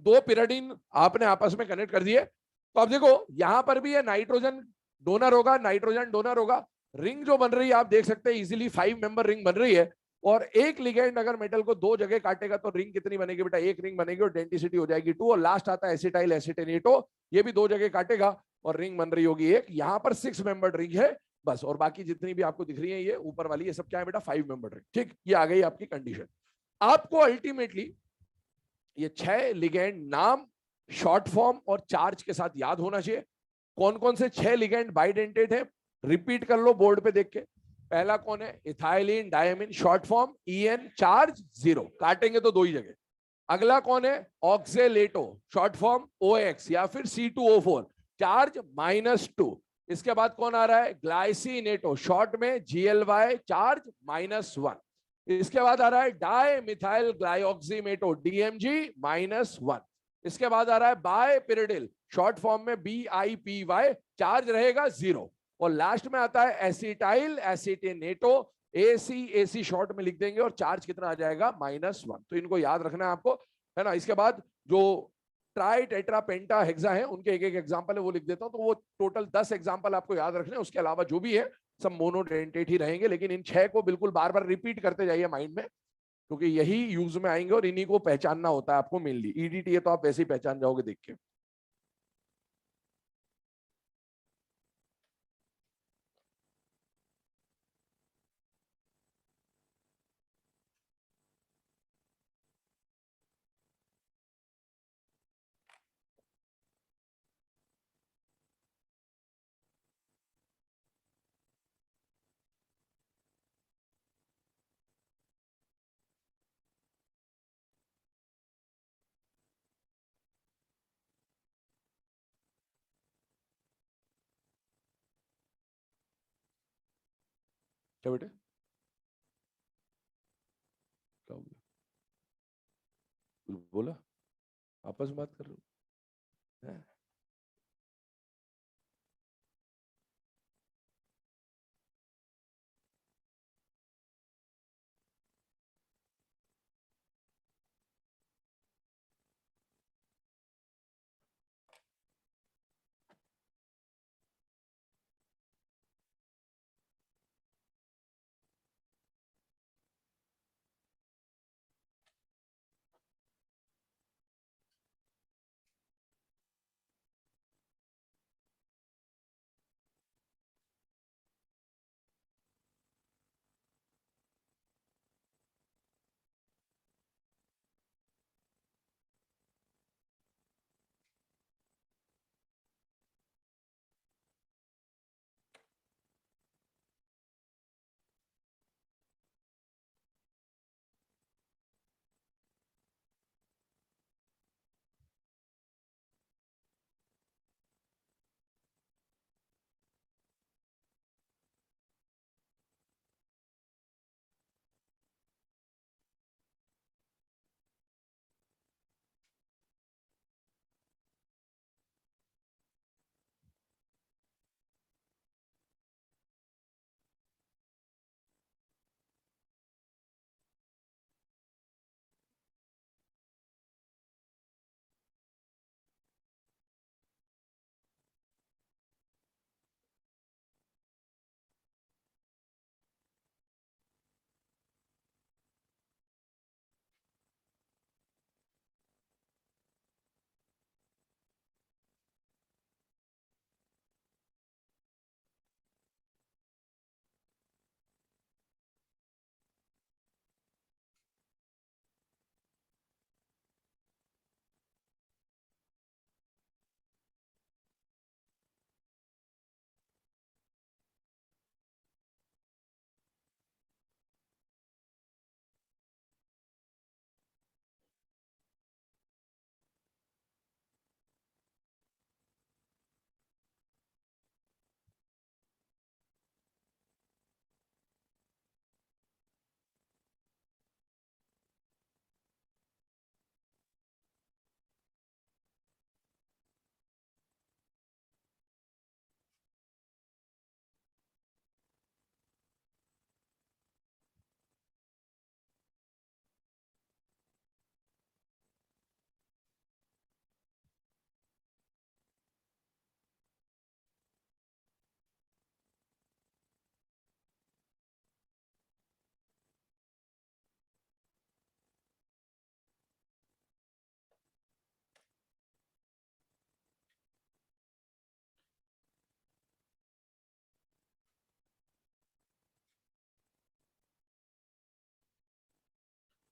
[SPEAKER 1] 2 पिरिडिन आपने आपस में कनेक्ट कर दिए, तो अब देखो यहां पर भी ये नाइट्रोजन डोनर होगा, नाइट्रोजन डोनर होगा। रिंग जो बन रही है आप देख सकते हैं इजीली 5 मेंबर रिंग बन रही है। और एक लिगेंड अगर मेटल को 2 जगह काटेगा तो रिंग कितनी बनेगी बेटा? एक रिंग बनेगी और डेंसिटी हो जाएगी 2। और लास्ट आता है एसिटाइल एसिटेनेटो, ये भी 2 जगह काटेगा और रिंग बन रही होगी एक। यहां पर 6 मेंबर रिंग है बस, और बाकी जितनी भी आपको दिख रही है ये ऊपर वाली, ये सब क्या है बेटा? 5 मेंबर रिंग। ठीक, ये आ गई आपकी कंडीशन। आपको अल्टीमेटली ये 6 लिगेंड नाम, शॉर्ट फॉर्म और चार्ज के साथ याद होना चाहिए। कौन कौन से 6 लिगेंड बाइडेंटेट है? रिपीट कर लो बोर्ड पे देख के। पहला कौन है? Ethylene diamine, short form EN, charge 0, काटेंगे तो 2 ही जगह। अगला कौन है? ऑक्जेलेटो, शॉर्ट फॉर्म OX या फिर C2O4, चार्ज -2। इसके बाद कौन आ रहा है? ग्लाइसिनेटो, शॉर्ट में GLY, चार्ज -1। इसके बाद आ रहा है डायमिथाइल ग्लाइऑक्सीमेटो, DMG -1। इसके बाद आ रहा है बायपिरिडिल, शॉर्ट फॉर्म में BIPY, चार्ज रहेगा 0। और लास्ट में आता है एसिटाइल एसिटेनेटो, AC शॉर्ट में लिख देंगे और चार्ज कितना आ जाएगा? -1। तो इनको याद रखना है आपको, है ना। इसके बाद जो ट्राई टेट्रा पेंटा हेक्सा है उनके एक एक एग्जांपल है वो लिख देता हूं। तो वो टोटल 10 एग्जांपल आपको याद रखने हैं। उसके अलावा जो भी है सब मोनोडेंटेट ही रहेंगे, लेकिन इन 6 को बिल्कुल बार बार रिपीट करते जाइए माइंड में। क्योंकि यही यूज में आएंगे और इन्हीं को पहचानना होता है आपको मेनली। ईडीटीए तो आप वैसे ही पहचान जाओगे देख के। क्या बेटे, क्या हो गया? कुछ बोला? आपस में बात कर रहे हो हैं?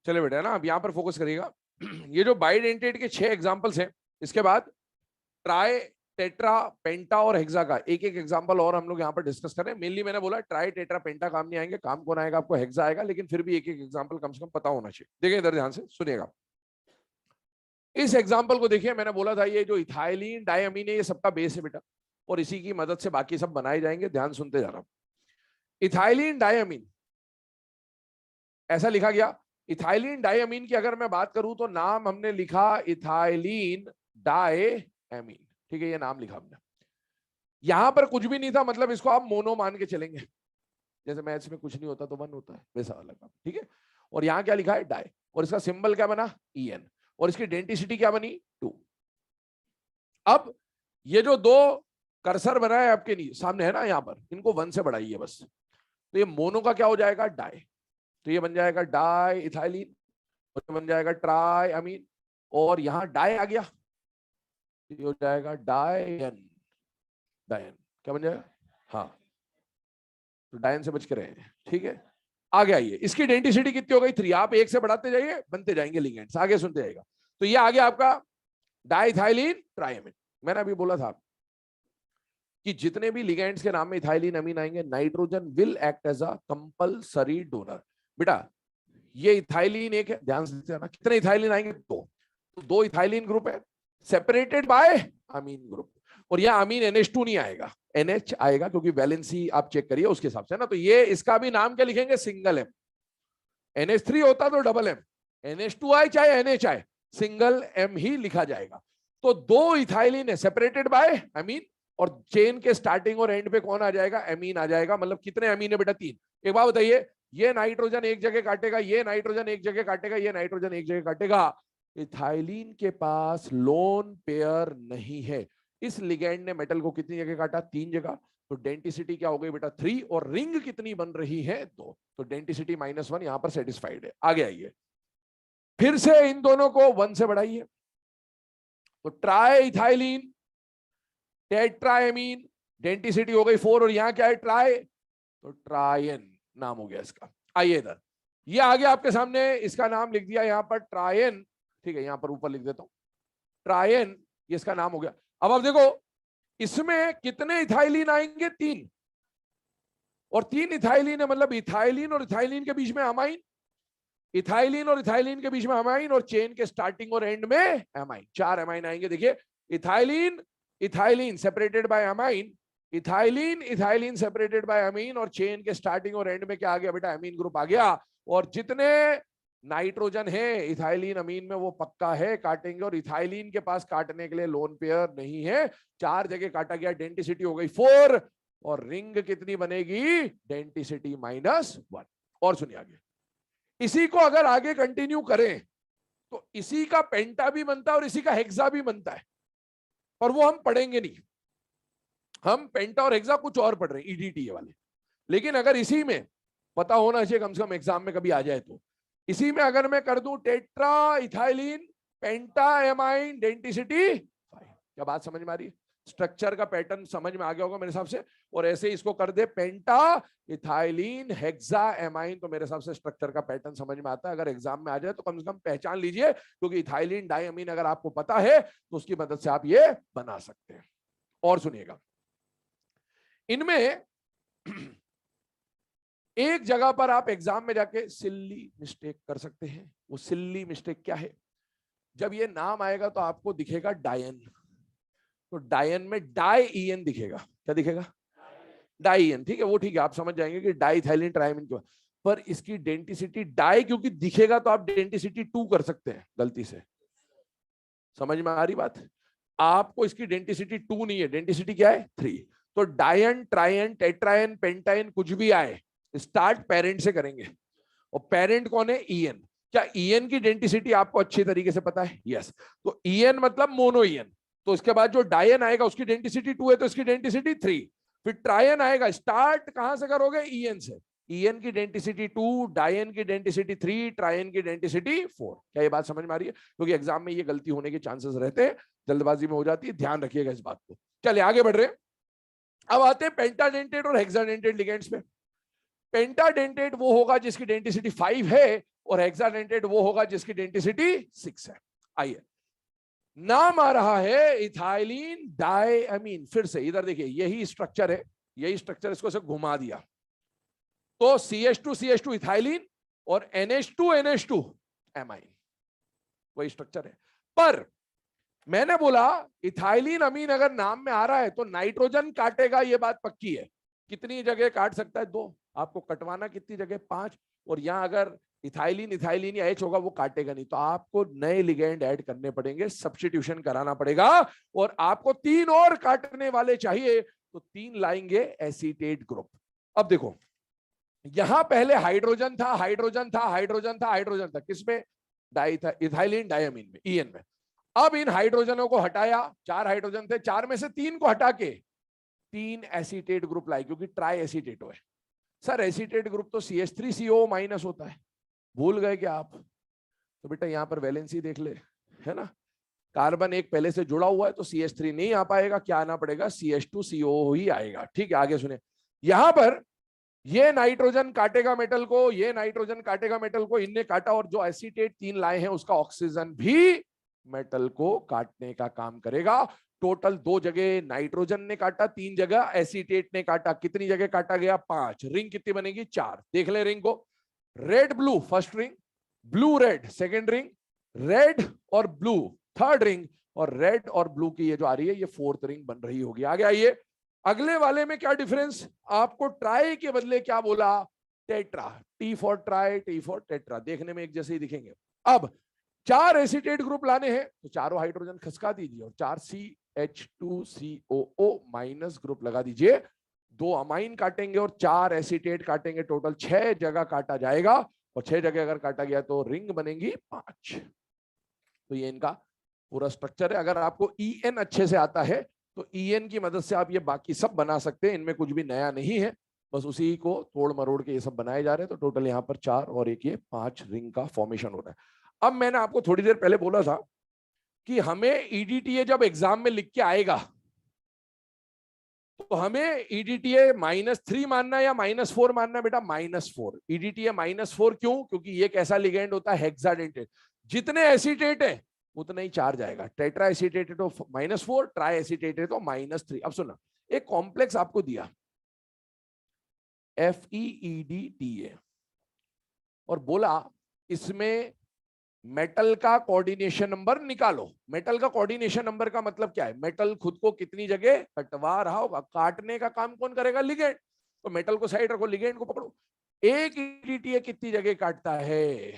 [SPEAKER 1] चले बेटा, है ना, अब यहां पर फोकस करिएगा। ये जो बाइडेंटेट के 6 एग्जांपल्स हैं, इसके बाद ट्राई, टेट्रा, पेंटा और हेक्सा का एक एक एग्जांपल और हम लोग यहाँ पर डिस्कस करें। मेनली मैंने बोला ट्राई, टेट्रा, पेंटा काम नहीं आएंगे, काम कौन आएगा आपको? हेक्सा आएगा, लेकिन फिर भी एक एक एग्जांपल कम से कम पता होना चाहिए। देखिए इधर ध्यान से सुनिएगा। इस एग्जांपल को देखिए, मैंने बोला था ये जो इथाइलिन डायमीन है ये सबका बेस है बेटा, और इसी की मदद से बाकी सब बनाए जाएंगे। ध्यान सुनते जा रहा हूं। इथाइलिन डायमीन ऐसा लिखा गया। इथाइलिन डायमीन की अगर मैं बात करूं तो नाम हमने लिखा इथाइलिन डायमीन, ठीक है, ये नाम लिखा हमने। यहां पर कुछ भी नहीं था, मतलब इसको आप मोनो मान के चलेंगे, जैसे मैथ्स में कुछ नहीं होता तो वन होता है, वैसा वाला काम, ठीक है। और यहां क्या लिखा है? डाई, और इसका सिंबल क्या बना? EN, और इसकी डेंटिसिटी क्या बनी? 2। अब ये जो दो कर्सर बना है आपके सामने है ना, यहां पर इनको 1 से बढ़ाइए बस, तो ये मोनो का क्या हो जाएगा? डाई। तो ये बन जाएगा डाई इथाइलिन, और ये बन जाएगा ट्राई अमीन, और यहां डाई आ गया, ये हो जाएगा डायन। डायन क्या बन जाएगा? हाँ, तो डायन से बच के रहे, ठीक है। आगे आइए, इसकी डेंसिटी कितनी हो गई? 3। आप एक से बढ़ाते जाइए, बनते जाएंगे लिगेंड्स, आगे सुनते जाएगा। तो ये आ गया आपका डाइथाइलिन ट्राइअमीन। मैंने अभी बोला था कि जितने भी लिगेंड्स के नाम में इथाइलिन अमीन आएंगे, nitrogen will act as a compulsory donor. बेटा ये इथाइलिन एक है, ध्यान से देखना, कितने इथाइलिन आएंगे? 2। तो 2 इथाइलिन ग्रुप है सेपरेटेड बाय अमीन ग्रुप, और यहां अमीन NH2 नहीं आएगा, NH आएगा, क्योंकि वैलेंसी आप चेक करिए उसके हिसाब से ना। तो ये इसका भी नाम क्या लिखेंगे? Single M। NH3 होता तो डबल M, NH2 आए चाहे NH आए, सिंगल M ही लिखा जाएगा। तो 2 इथाइलिन है सेपरेटेड बाय अमीन, और चेन के स्टार्टिंग और एंड पे कौन आ जाएगा? अमीन आ जाएगा। मतलब कितने अमीन है बेटा? 3। एक बात बताइए, ये नाइट्रोजन एक जगह काटेगा, ये नाइट्रोजन एक जगह काटेगा, ये नाइट्रोजन एक जगह काटेगा। इथाइलिन के पास लोन पेयर नहीं है। इस लिगेंड ने मेटल को कितनी जगह काटा? 3 जगह। तो डेंसिटी क्या हो गई बेटा? 3, और रिंग कितनी बन रही है? 2। तो डेंसिटी -1 यहां पर सेटिस्फाइड है। आगे आइए, फिर से इन दोनों को 1 से बढ़ाइए, तो ट्राई इथाइलिन टेट्राएमीन, डेंसिटी हो गई 4, और यहां क्या है? ट्राई, तो ट्रायन नाम हो गया इसका। आइए इधर, ये आगे आपके सामने, इसका नाम लिख दिया यहां पर ट्रायन, ठीक है, यहां पर ऊपर लिख देता हूं ट्रायन, ये इसका नाम हो गया। अब आप देखो इसमें कितने इथाइलिन आएंगे? 3, और 3 इथाइलिन है, मतलब इथाइलिन और इथाइलिन के बीच में अमाइन, इथाइलिन और इथाइलिन के बीच में अमाइन, और चेन के स्टार्टिंग और एंड में अमाइन। 4 अमाइन आएंगे। देखिए, ethylene ethylene separated by amine, ethylene ethylene separated by amine, और चेन के स्टार्टिंग और एंड में क्या आ गया बेटा? अमीन ग्रुप आ गया। और जितने नाइट्रोजन है इथाइलिन अमीन में वो पक्का है काटेंगे, और इथाइलिन के पास काटने के लिए लोन पेयर नहीं है। 4 जगह काटा गया, डेंसिटी हो गई 4, और रिंग कितनी बनेगी? डेंसिटी -1। और सुनिए आगे, इसी को अगर आगे कंटिन्यू करें तो इसी का पेंटा भी बनता है और इसी का हेक्सा भी बनता है, पर वो हम पढ़ेंगे नहीं। हम पेंटा और हेक्सा कुछ और पढ़ रहे हैं, EDTA वाले। लेकिन अगर इसी में पता होना चाहिए, कम से कम एग्जाम में कभी आ जाए तो, इसी में अगर मैं कर दूं टेट्रा इथाइलिन पेंटा एमाइन डेंसिटी 5, क्या बात समझ में आ रही है? स्ट्रक्चर का पैटर्न समझ में आ गया होगा मेरे हिसाब से। और ऐसे इसको कर दे पेंटा इथाइलिन हेक्सा एमाइन, तो मेरे हिसाब से स्ट्रक्चर का पैटर्न समझ में आता है। अगर एग्जाम में आ जाए तो कम से कम पहचान लीजिए, क्योंकि इथाइलिन डाइअमीन अगर आपको पता है तो उसकी मदद से आप ये बना सकते हैं। और सुनिएगा, इनमें एक जगह पर आप एग्जाम में जाके सिल्ली मिस्टेक कर सकते हैं। वो सिल्ली मिस्टेक क्या है? जब ये नाम आएगा तो आपको दिखेगा डायन, तो डायन में डाई-EN दिखेगा। क्या दिखेगा? डाई-EN, ठीक है, वो ठीक है, आप समझ जाएंगे कि डाइथाइलिन ट्राइमीन क्यों। पर इसकी डेंसिटी डाई क्योंकि दिखेगा तो आप डेंसिटी 2 कर सकते हैं गलती से। समझ में आ रही बात? आपको इसकी डेंसिटी 2 नहीं है, डेंसिटी क्या है? 3। तो डायन ट्रायन टेट्रायन पेंटायन कुछ भी आए, स्टार्ट पेरेंट से करेंगे, और पेरेंट कौन है? EN। क्या EN की डेंसिटी आपको अच्छी तरीके से पता है? यस। तो EN मतलब मोनो EN। तो इसके बाद जो डायन आएगा उसकी डेंसिटी 2 है, तो इसकी डेंसिटी 3। फिर ट्रायन आएगा, स्टार्ट कहां से करोगे? EN से। EN की डेंसिटी 2, डायन की डेंसिटी 3, ट्रायन की डेंसिटी 4। क्या ये बात समझ में आ रही है? क्योंकि एग्जाम में ये गलती होने के चांसेस रहते हैं, जल्दबाजी में हो जाती है, ध्यान रखिएगा इस बात को। चलिए आगे बढ़ रहे हैं। अब आते हैं पेंटाडेंटेट और हेक्साडेंटेट लिगेंड्स में। पेंटाडेंटेट वो होगा जिसकी डेंसिटी 5 है, और हेक्साडेंटेट वो होगा जिसकी डेंसिटी 6 है। आइए, नाम आ रहा है इथाइलिन डाइअमीन। फिर से इधर देखिए, यही स्ट्रक्चर है, यही स्ट्रक्चर, इसको से घुमा दिया तो CH2 इथाइलिन और NH2 एमाइन, वही स्ट्रक्चर है। पर मैंने बोला इथाइलिन अमीन अगर नाम में आ रहा है तो नाइट्रोजन काटेगा, ये बात पक्की है। कितनी जगह काट सकता है? 2। आपको कटवाना कितनी जगह? 5। और यहां अगर इथाइलिन इथाइलिन या H होगा वो काटेगा नहीं, तो आपको नए लिगेंड ऐड करने पड़ेंगे, सब्स्टिट्यूशन कराना पड़ेगा, और आपको 3 और काटने वाले चाहिए, तो 3 लाएंगे एसीटेट ग्रुप। अब देखो, यहां पहले हाइड्रोजन था, हाइड्रोजन था, हाइड्रोजन था, हाइड्रोजन था, किसमें? इथाइलिन डाइअमीन में, EN में। अब इन हाइड्रोजनों को हटाया, 4 हाइड्रोजन थे, 4 में से 3 को हटा के 3 एसीटेट ग्रुप लाए, क्योंकि ट्राई एसीटेटो है। सर एसीटेट ग्रुप तो CH3CO माइनस होता है, भूल गए क्या आप? तो बेटा यहां पर वैलेंसी देख ले, है ना, कार्बन एक पहले से जुड़ा हुआ है तो CH3 नहीं आ पाएगा, क्या आना पड़ेगा, CH2CO ही आएगा। ठीक है, आगे सुने, यहां पर ये नाइट्रोजन काटेगा मेटल को, ये नाइट्रोजन काटेगा मेटल को, इनने काटा, और जो एसीटेट 3 लाए हैं उसका ऑक्सीजन भी मेटल को काटने का काम करेगा। टोटल 2 जगह नाइट्रोजन ने काटा, 3 जगह एसीटेट ने काटा, कितनी जगह काटा गया, 5। रिंग कितनी बनेगी, 4। देख ले रिंग को, red blue first ring, blue red second ring, red और ब्लू थर्ड रिंग, और रेड और ब्लू की ये जो आ रही है ये फोर्थ रिंग बन रही होगी। आगे आइए, अगले वाले में क्या डिफरेंस, आपको ट्राई के बदले क्या बोला, tetra, T for try, T for tetra, देखने में एक जैसे ही दिखेंगे। अब 4 एसीटेट ग्रुप लाने हैं तो चारों हाइड्रोजन खसका दीजिए और 4 CH2COO माइनस ग्रुप लगा दीजिए, 2 अमाइन काटेंगे और 4 एसीटेट काटेंगे, टोटल 6 जगह काटा जाएगा, और 6 जगह अगर काटा गया तो रिंग बनेगी 5। तो ये इनका पूरा स्ट्रक्चर है। अगर आपको EN अच्छे से आता है तो EN की मदद से आप ये बाकी सब बना सकते हैं, इनमें कुछ भी नया नहीं है, बस उसी को तोड़ मरोड़ के ये सब बनाए जा रहे हैं। तो टोटल यहाँ पर 4 और एक ये 5 रिंग का फॉर्मेशन हो रहा है। अब मैंने आपको थोड़ी देर पहले बोला था कि हमें EDTA जब एग्जाम में लिख के आएगा तो हमें EDTA -3 मानना या -4 मानना, बेटा -4। EDTA -4 क्यों, क्योंकि ये कैसा लिगेंड होता है, हेक्साडेंटेट, जितने एसीटेट है उतना ही चार्ज आएगा। टेट्रा एसीटेट है तो -4, ट्राई एसीटेट है तो -3। अब सुना, एक कॉम्प्लेक्स आपको दिया FeEDTA और बोला इसमें मेटल का कोऑर्डिनेशन नंबर निकालो। मेटल का कोऑर्डिनेशन नंबर का मतलब क्या है, मेटल खुद को कितनी जगह कटवा रहा होगा, काटने का काम कौन करेगा, लिगेंड। तो मेटल को साइड रखो, लिगेंड को पकड़ो। एक EDTA कितनी जगह काटता है,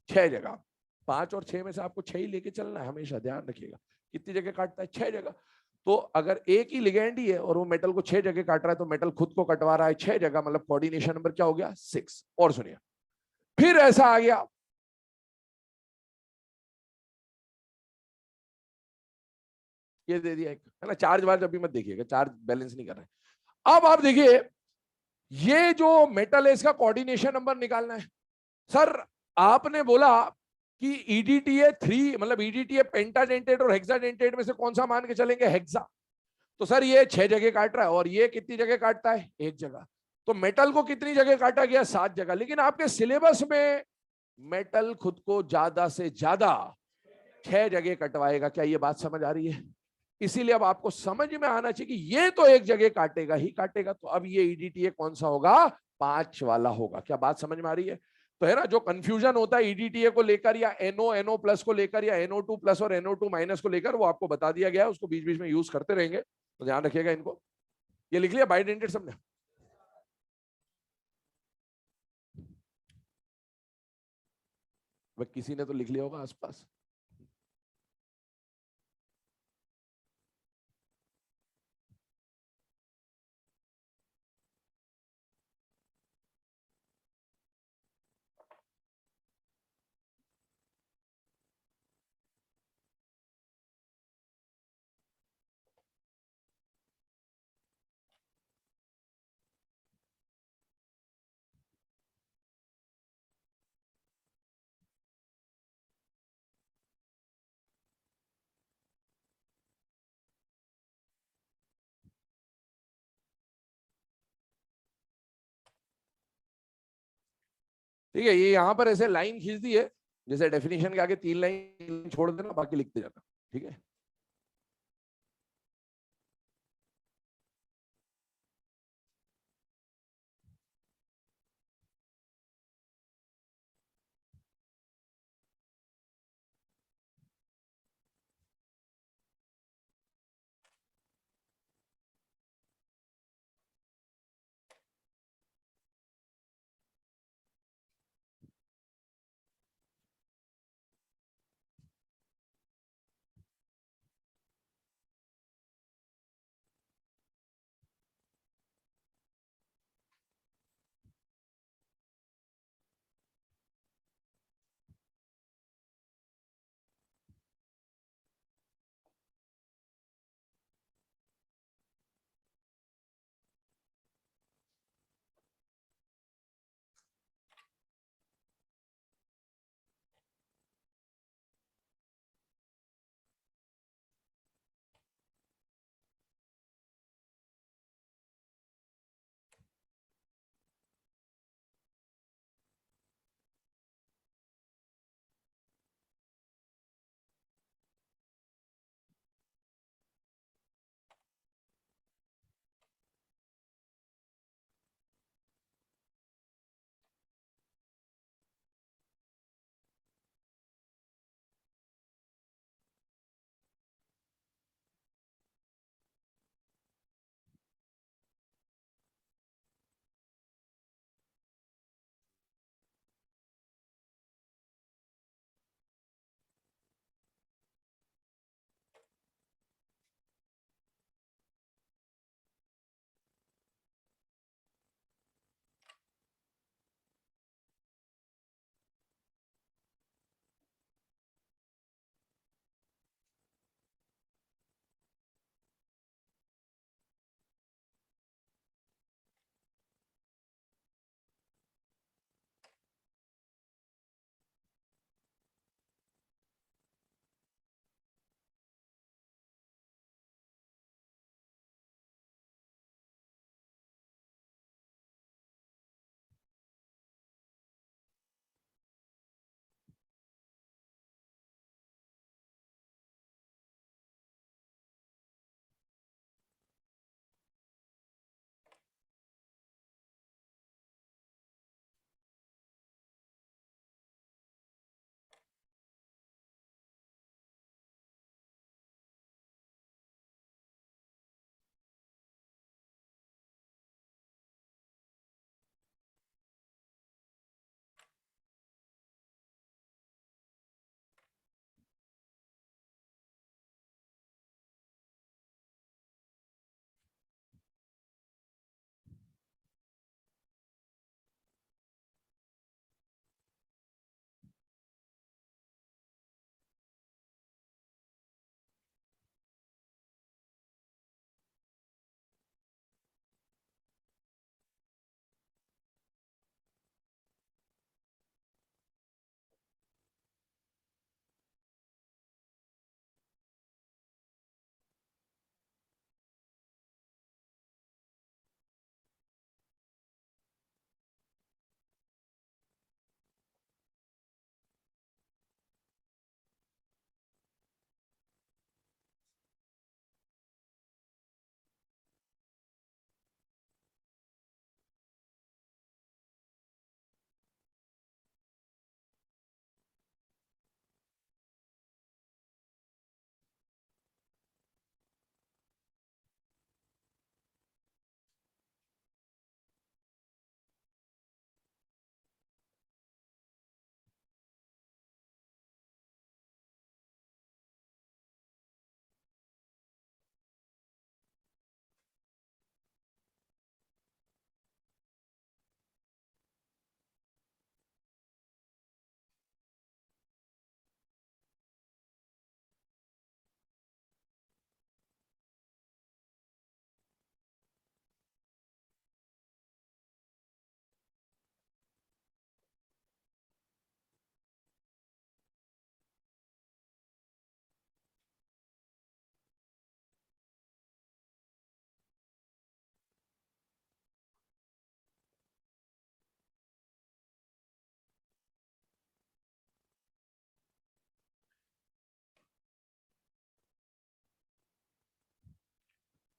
[SPEAKER 1] 6 जगह। 5 और 6 में से आपको 6 ही लेके चलना है, हमेशा ध्यान रखिएगा। कितनी जगह काटता है, 6 जगह। तो अगर एक ही लिगेंड ही है और वो मेटल को 6 जगह काट रहा है तो मेटल खुद को कटवा रहा है 6 जगह, मतलब कोऑर्डिनेशन नंबर क्या हो गया, 6। और सुनिए, फिर ऐसा आ गया, ये दे दिया एक, है ना, चार्ज वार्ज अभी मत देखिएगा, चार्ज बैलेंस नहीं कर रहे हैं। अब आप देखिए, ये जो मेटल है इसका कोऑर्डिनेशन नंबर निकालना है। सर आपने बोला कि EDTA 3 मतलब EDTA पेंटाडेंटेट और हेक्साडेंटेट में से कौन सा मान के चलेंगे, हेक्सा। तो सर ये 6 जगह काट रहा है और ये कितनी जगह काटता है, 1 जगह। तो मेटल को कितनी जगह काटा गया, 7 जगह। लेकिन आपके सिलेबस में मेटल खुद को ज्यादा से ज्यादा 6 जगह कटवाएगा। क्या ये बात समझ आ रही है? इसीलिए अब आपको समझ में आना चाहिए कि ये तो एक जगह काटेगा ही काटेगा। तो अब ये EDTA कौन सा होगा, 5 वाला होगा। क्या बात समझ में आ रही है? तो है ना, जो कंफ्यूजन होता है EDTA को लेकर या NO प्लस को लेकर या NO2 प्लस और NO2 माइनस को लेकर, वो आपको बता दिया गया है, उसको बीच बीच में यूज करते रहेंगे, तो ध्यान रखिएगा इनको। ये लिख लिया बाइडेंटेड सबने? वह किसी ने तो लिख लिया होगा आसपास। ठीक है, ये यहां पर ऐसे लाइन खींच दी है, जैसे डेफिनेशन के आगे 3 लाइन छोड़ देना, बाकी लिखते जाना। ठीक है।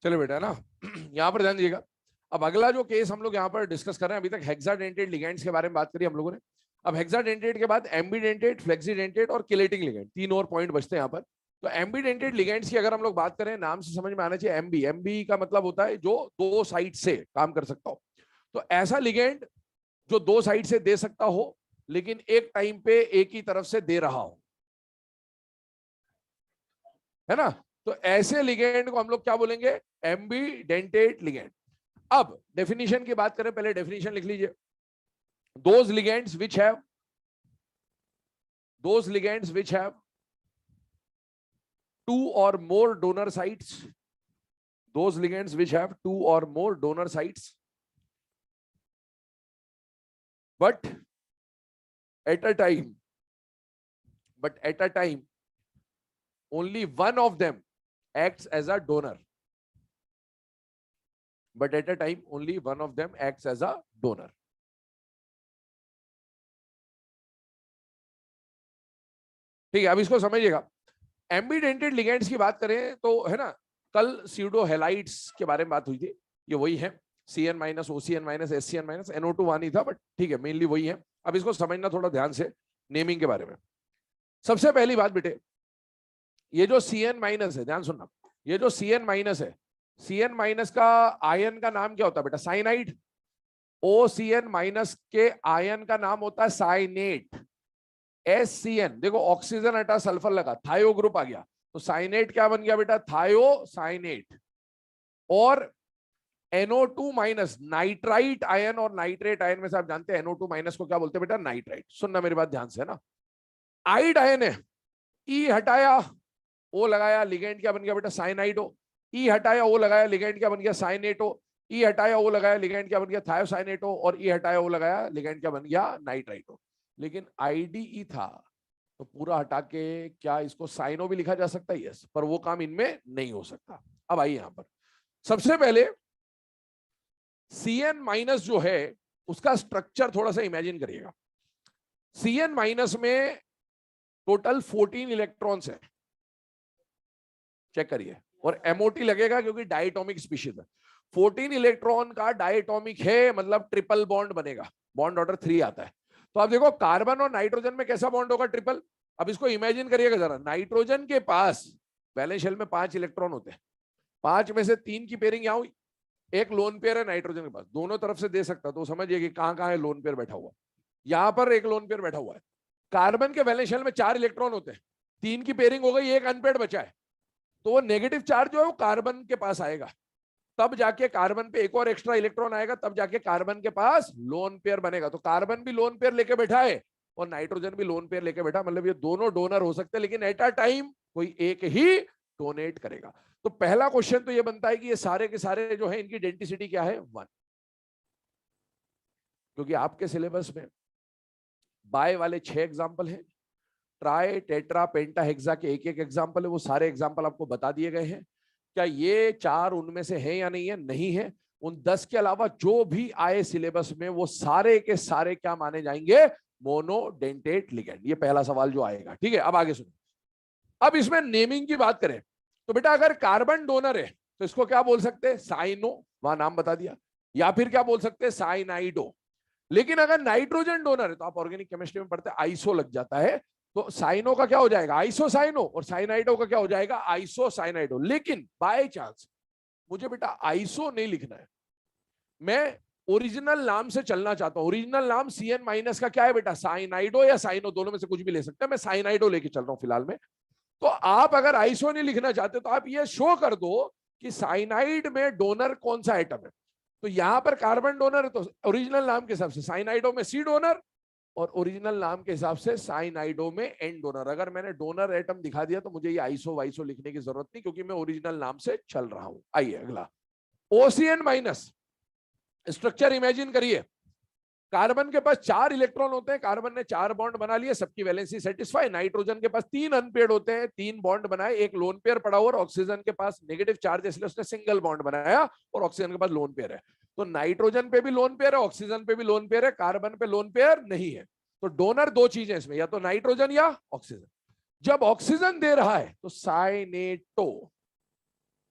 [SPEAKER 1] चलो बेटा ना यहाँ पर ध्यान दीजिएगा। अब अगला जो केस हम लोग यहाँ पर डिस्कस कर रहे हैं, अभी तक हेक्साडेंटेट लिगेंड्स के बारे में बात करी हम लोगों ने। अब हेक्साडेंटेट के बाद एम्बीडेंटेट, फ्लेक्सीडेंटेट और किलेटिंग लिगेंड, तीन और पॉइंट बचते हैं यहाँ पर। तो एम्बीडेंटेट लिगेंड्स की अगर हम लोग बात करें, नाम से समझ में आना चाहिए एमबी। एमबी का मतलब होता है जो दो साइड से काम कर सकता हो। तो ऐसा लिगेंड जो दो साइड से दे सकता हो लेकिन एक टाइम पे एक ही तरफ से दे रहा हो, है ना। तो ऐसे लिगेंड को हम लोग क्या बोलेंगे, एम्बीडेंटेट लिगेंड। अब डेफिनेशन की बात करें, पहले डेफिनेशन लिख लीजिए। those ligands which have two or more donor sites, those ligands which have two or more donor sites, but at a time only one of them acts as a donor, but at a time only one of them acts as a donor. ठीक है, अब इसको समझिएगा। एम्बीडेंटेड लिगेंड्स की बात करें तो है ना, कल स्यूडो हेलाइड्स के बारे में बात हुई थी, ये वही है, CN minus, OCN minus, SCN minus, NO2 वहां नहीं था, बट ठीक है मेनली वही है। अब इसको समझना थोड़ा ध्यान से, नेमिंग के बारे में। सबसे पहली बात बेटे, ये जो CN माइनस है, ध्यान सुनना, ये जो CN माइनस है, CN माइनस का आयन का नाम क्या होता है बेटा, साइनाइड। OCN माइनस के आयन का नाम होता है साइनेट। SCN, देखो ऑक्सीजन हटा सल्फर लगा, थायो ग्रुप आ गया, तो साइनेट क्या बन गया बेटा, थायो साइनेट। और NO2 माइनस नाइट्राइट आयन और नाइट्रेट आयन में से आप जानते हैं NO2 माइनस को क्या बोलते हैं बेटा, नाइट्राइट। सुनना मेरी बात ध्यान से, है ना। आइड आयन है, E हटाया O लगाया, लिगेंड क्या बन गया बेटा, साइनाइडो। E हटाया O लगाया, लिगेंड क्या बन गया, साइनेटो। E हटाया O लगाया, लिगेंड क्या बन गया, थायोसाइनेटो। और E हटाया O लगाया, लिगेंड क्या बन गया, नाइट्राइटो। लेकिन IDE था तो पूरा हटा के क्या इसको साइनो भी लिखा जा सकता है, यस, पर वो काम इनमें नहीं हो सकता। अब आइए यहां पर, सबसे पहले CN माइनस जो है उसका स्ट्रक्चर थोड़ा सा इमेजिन करिएगा। CN माइनस में टोटल 14 इलेक्ट्रॉन्स है, चेक करिए, और MOT लगेगा क्योंकि डायटोमिक स्पीशीज है। 14 इलेक्ट्रॉन का डायटोमिक है, मतलब ट्रिपल बॉन्ड बनेगा, बॉन्ड ऑर्डर 3 आता है। तो आप देखो कार्बन और नाइट्रोजन में कैसा बॉन्ड होगा, ट्रिपल। अब इसको इमेजिन करिएगा जरा, नाइट्रोजन के पास वैलेंस शेल में 5 इलेक्ट्रॉन होते हैं, 5 में से 3 की पेयरिंग यहां हुई, एक लोन पेयर है नाइट्रोजन के पास, दोनों तरफ से दे सकता, तो समझिए कि कहां कहां है लोन पेयर बैठा हुआ। यहां पर एक लोन पेयर बैठा हुआ है। कार्बन के वैलेंस शेल में 4 इलेक्ट्रॉन होते हैं, 3 की पेयरिंग हो गई, एक अनपेयर्ड बचा है, तो वो नेगेटिव चार्ज जो है वो कार्बन के पास आएगा, तब जाके कार्बन पे एक और एक्स्ट्रा इलेक्ट्रॉन आएगा, तब जाके कार्बन के पास लोन पेयर बनेगा। तो कार्बन भी लोन पेयर लेके बैठा है और नाइट्रोजन भी लोन पेयर लेके बैठा, मतलब ये दोनों डोनर हो सकते हैं, लेकिन एट अ टाइम कोई एक ही डोनेट करेगा। तो पहला क्वेश्चन तो ये बनता है कि ये सारे के सारे जो है इनकी डेंसिटी क्या है, 1, क्योंकि आपके सिलेबस में बाय वाले 6 एग्जाम्पल हैं, ट्राई टेट्रा पेंटा हेक्सा के एक एक एग्जाम्पल है, वो सारे एग्जाम्पल आपको बता दिए गए हैं। क्या ये 4 उनमें से है या नहीं है, नहीं है। उन 10 के अलावा जो भी आए सिलेबस में वो सारे के सारे क्या माने जाएंगे, मोनोडेंटेट लिगेंड। ये पहला सवाल जो आएगा, ठीक है। अब आगे सुनो, अब इसमें नेमिंग की बात करें तो बेटा अगर कार्बन डोनर है तो इसको क्या बोल सकते हैं, साइनो, वहां नाम बता दिया, या फिर क्या बोल सकते हैं, साइनाइडो। लेकिन अगर नाइट्रोजन डोनर है तो आप ऑर्गेनिक केमिस्ट्री में पढ़ते हैं आइसो लग जाता है, तो साइनो का क्या हो जाएगा, आइसोसाइनो, और साइनाइडो का क्या हो जाएगा, आइसोसाइनाइडो। लेकिन बाय चांस मुझे बेटा आइसो नहीं लिखना है, मैं ओरिजिनल नाम से चलना चाहता हूं। ओरिजिनल नाम CN माइनस का क्या है बेटा, साइनाइडो या साइनो, दोनों में से कुछ भी ले सकते हैं, मैं साइनाइडो लेके चल रहा हूं फिलहाल में। तो आप अगर आइसो नहीं लिखना चाहते तो आप ये शो कर दो कि साइनाइड में डोनर कौन सा एटम है। तो यहां पर कार्बन डोनर है तो ओरिजिनल नाम के हिसाब से साइनाइडो में C डोनर, और ओरिजिनल नाम के हिसाब से साइनाइडो में N डोनर। अगर मैंने डोनर एटम दिखा दिया तो मुझे ये आइसो वाइसो लिखने की जरूरत नहीं, क्योंकि मैं ओरिजिनल नाम से चल रहा हूं। आइए अगला, OCN माइनस। स्ट्रक्चर इमेजिन करिए, कार्बन के पास 4 इलेक्ट्रॉन होते हैं, कार्बन ने 4 बॉन्ड बना लिए, सबकी वैलेंसी सेटिस्फाई। नाइट्रोजन के पास 3 अनपेयर्ड होते हैं, 3 बॉन्ड बनाए, एक लोन पेयर पड़ा हुआ, और ऑक्सीजन के पास नेगेटिव चार्ज इसलिए उसने सिंगल बॉन्ड बनाया, और ऑक्सीजन के पास लोन पेयर है। तो नाइट्रोजन पे भी लोन पेयर है, ऑक्सीजन पे भी लोन पेयर है, कार्बन पे लोन पेयर नहीं है। तो डोनर 2 चीजें इसमें, या तो नाइट्रोजन या ऑक्सीजन। जब ऑक्सीजन दे रहा है तो साइनेटो,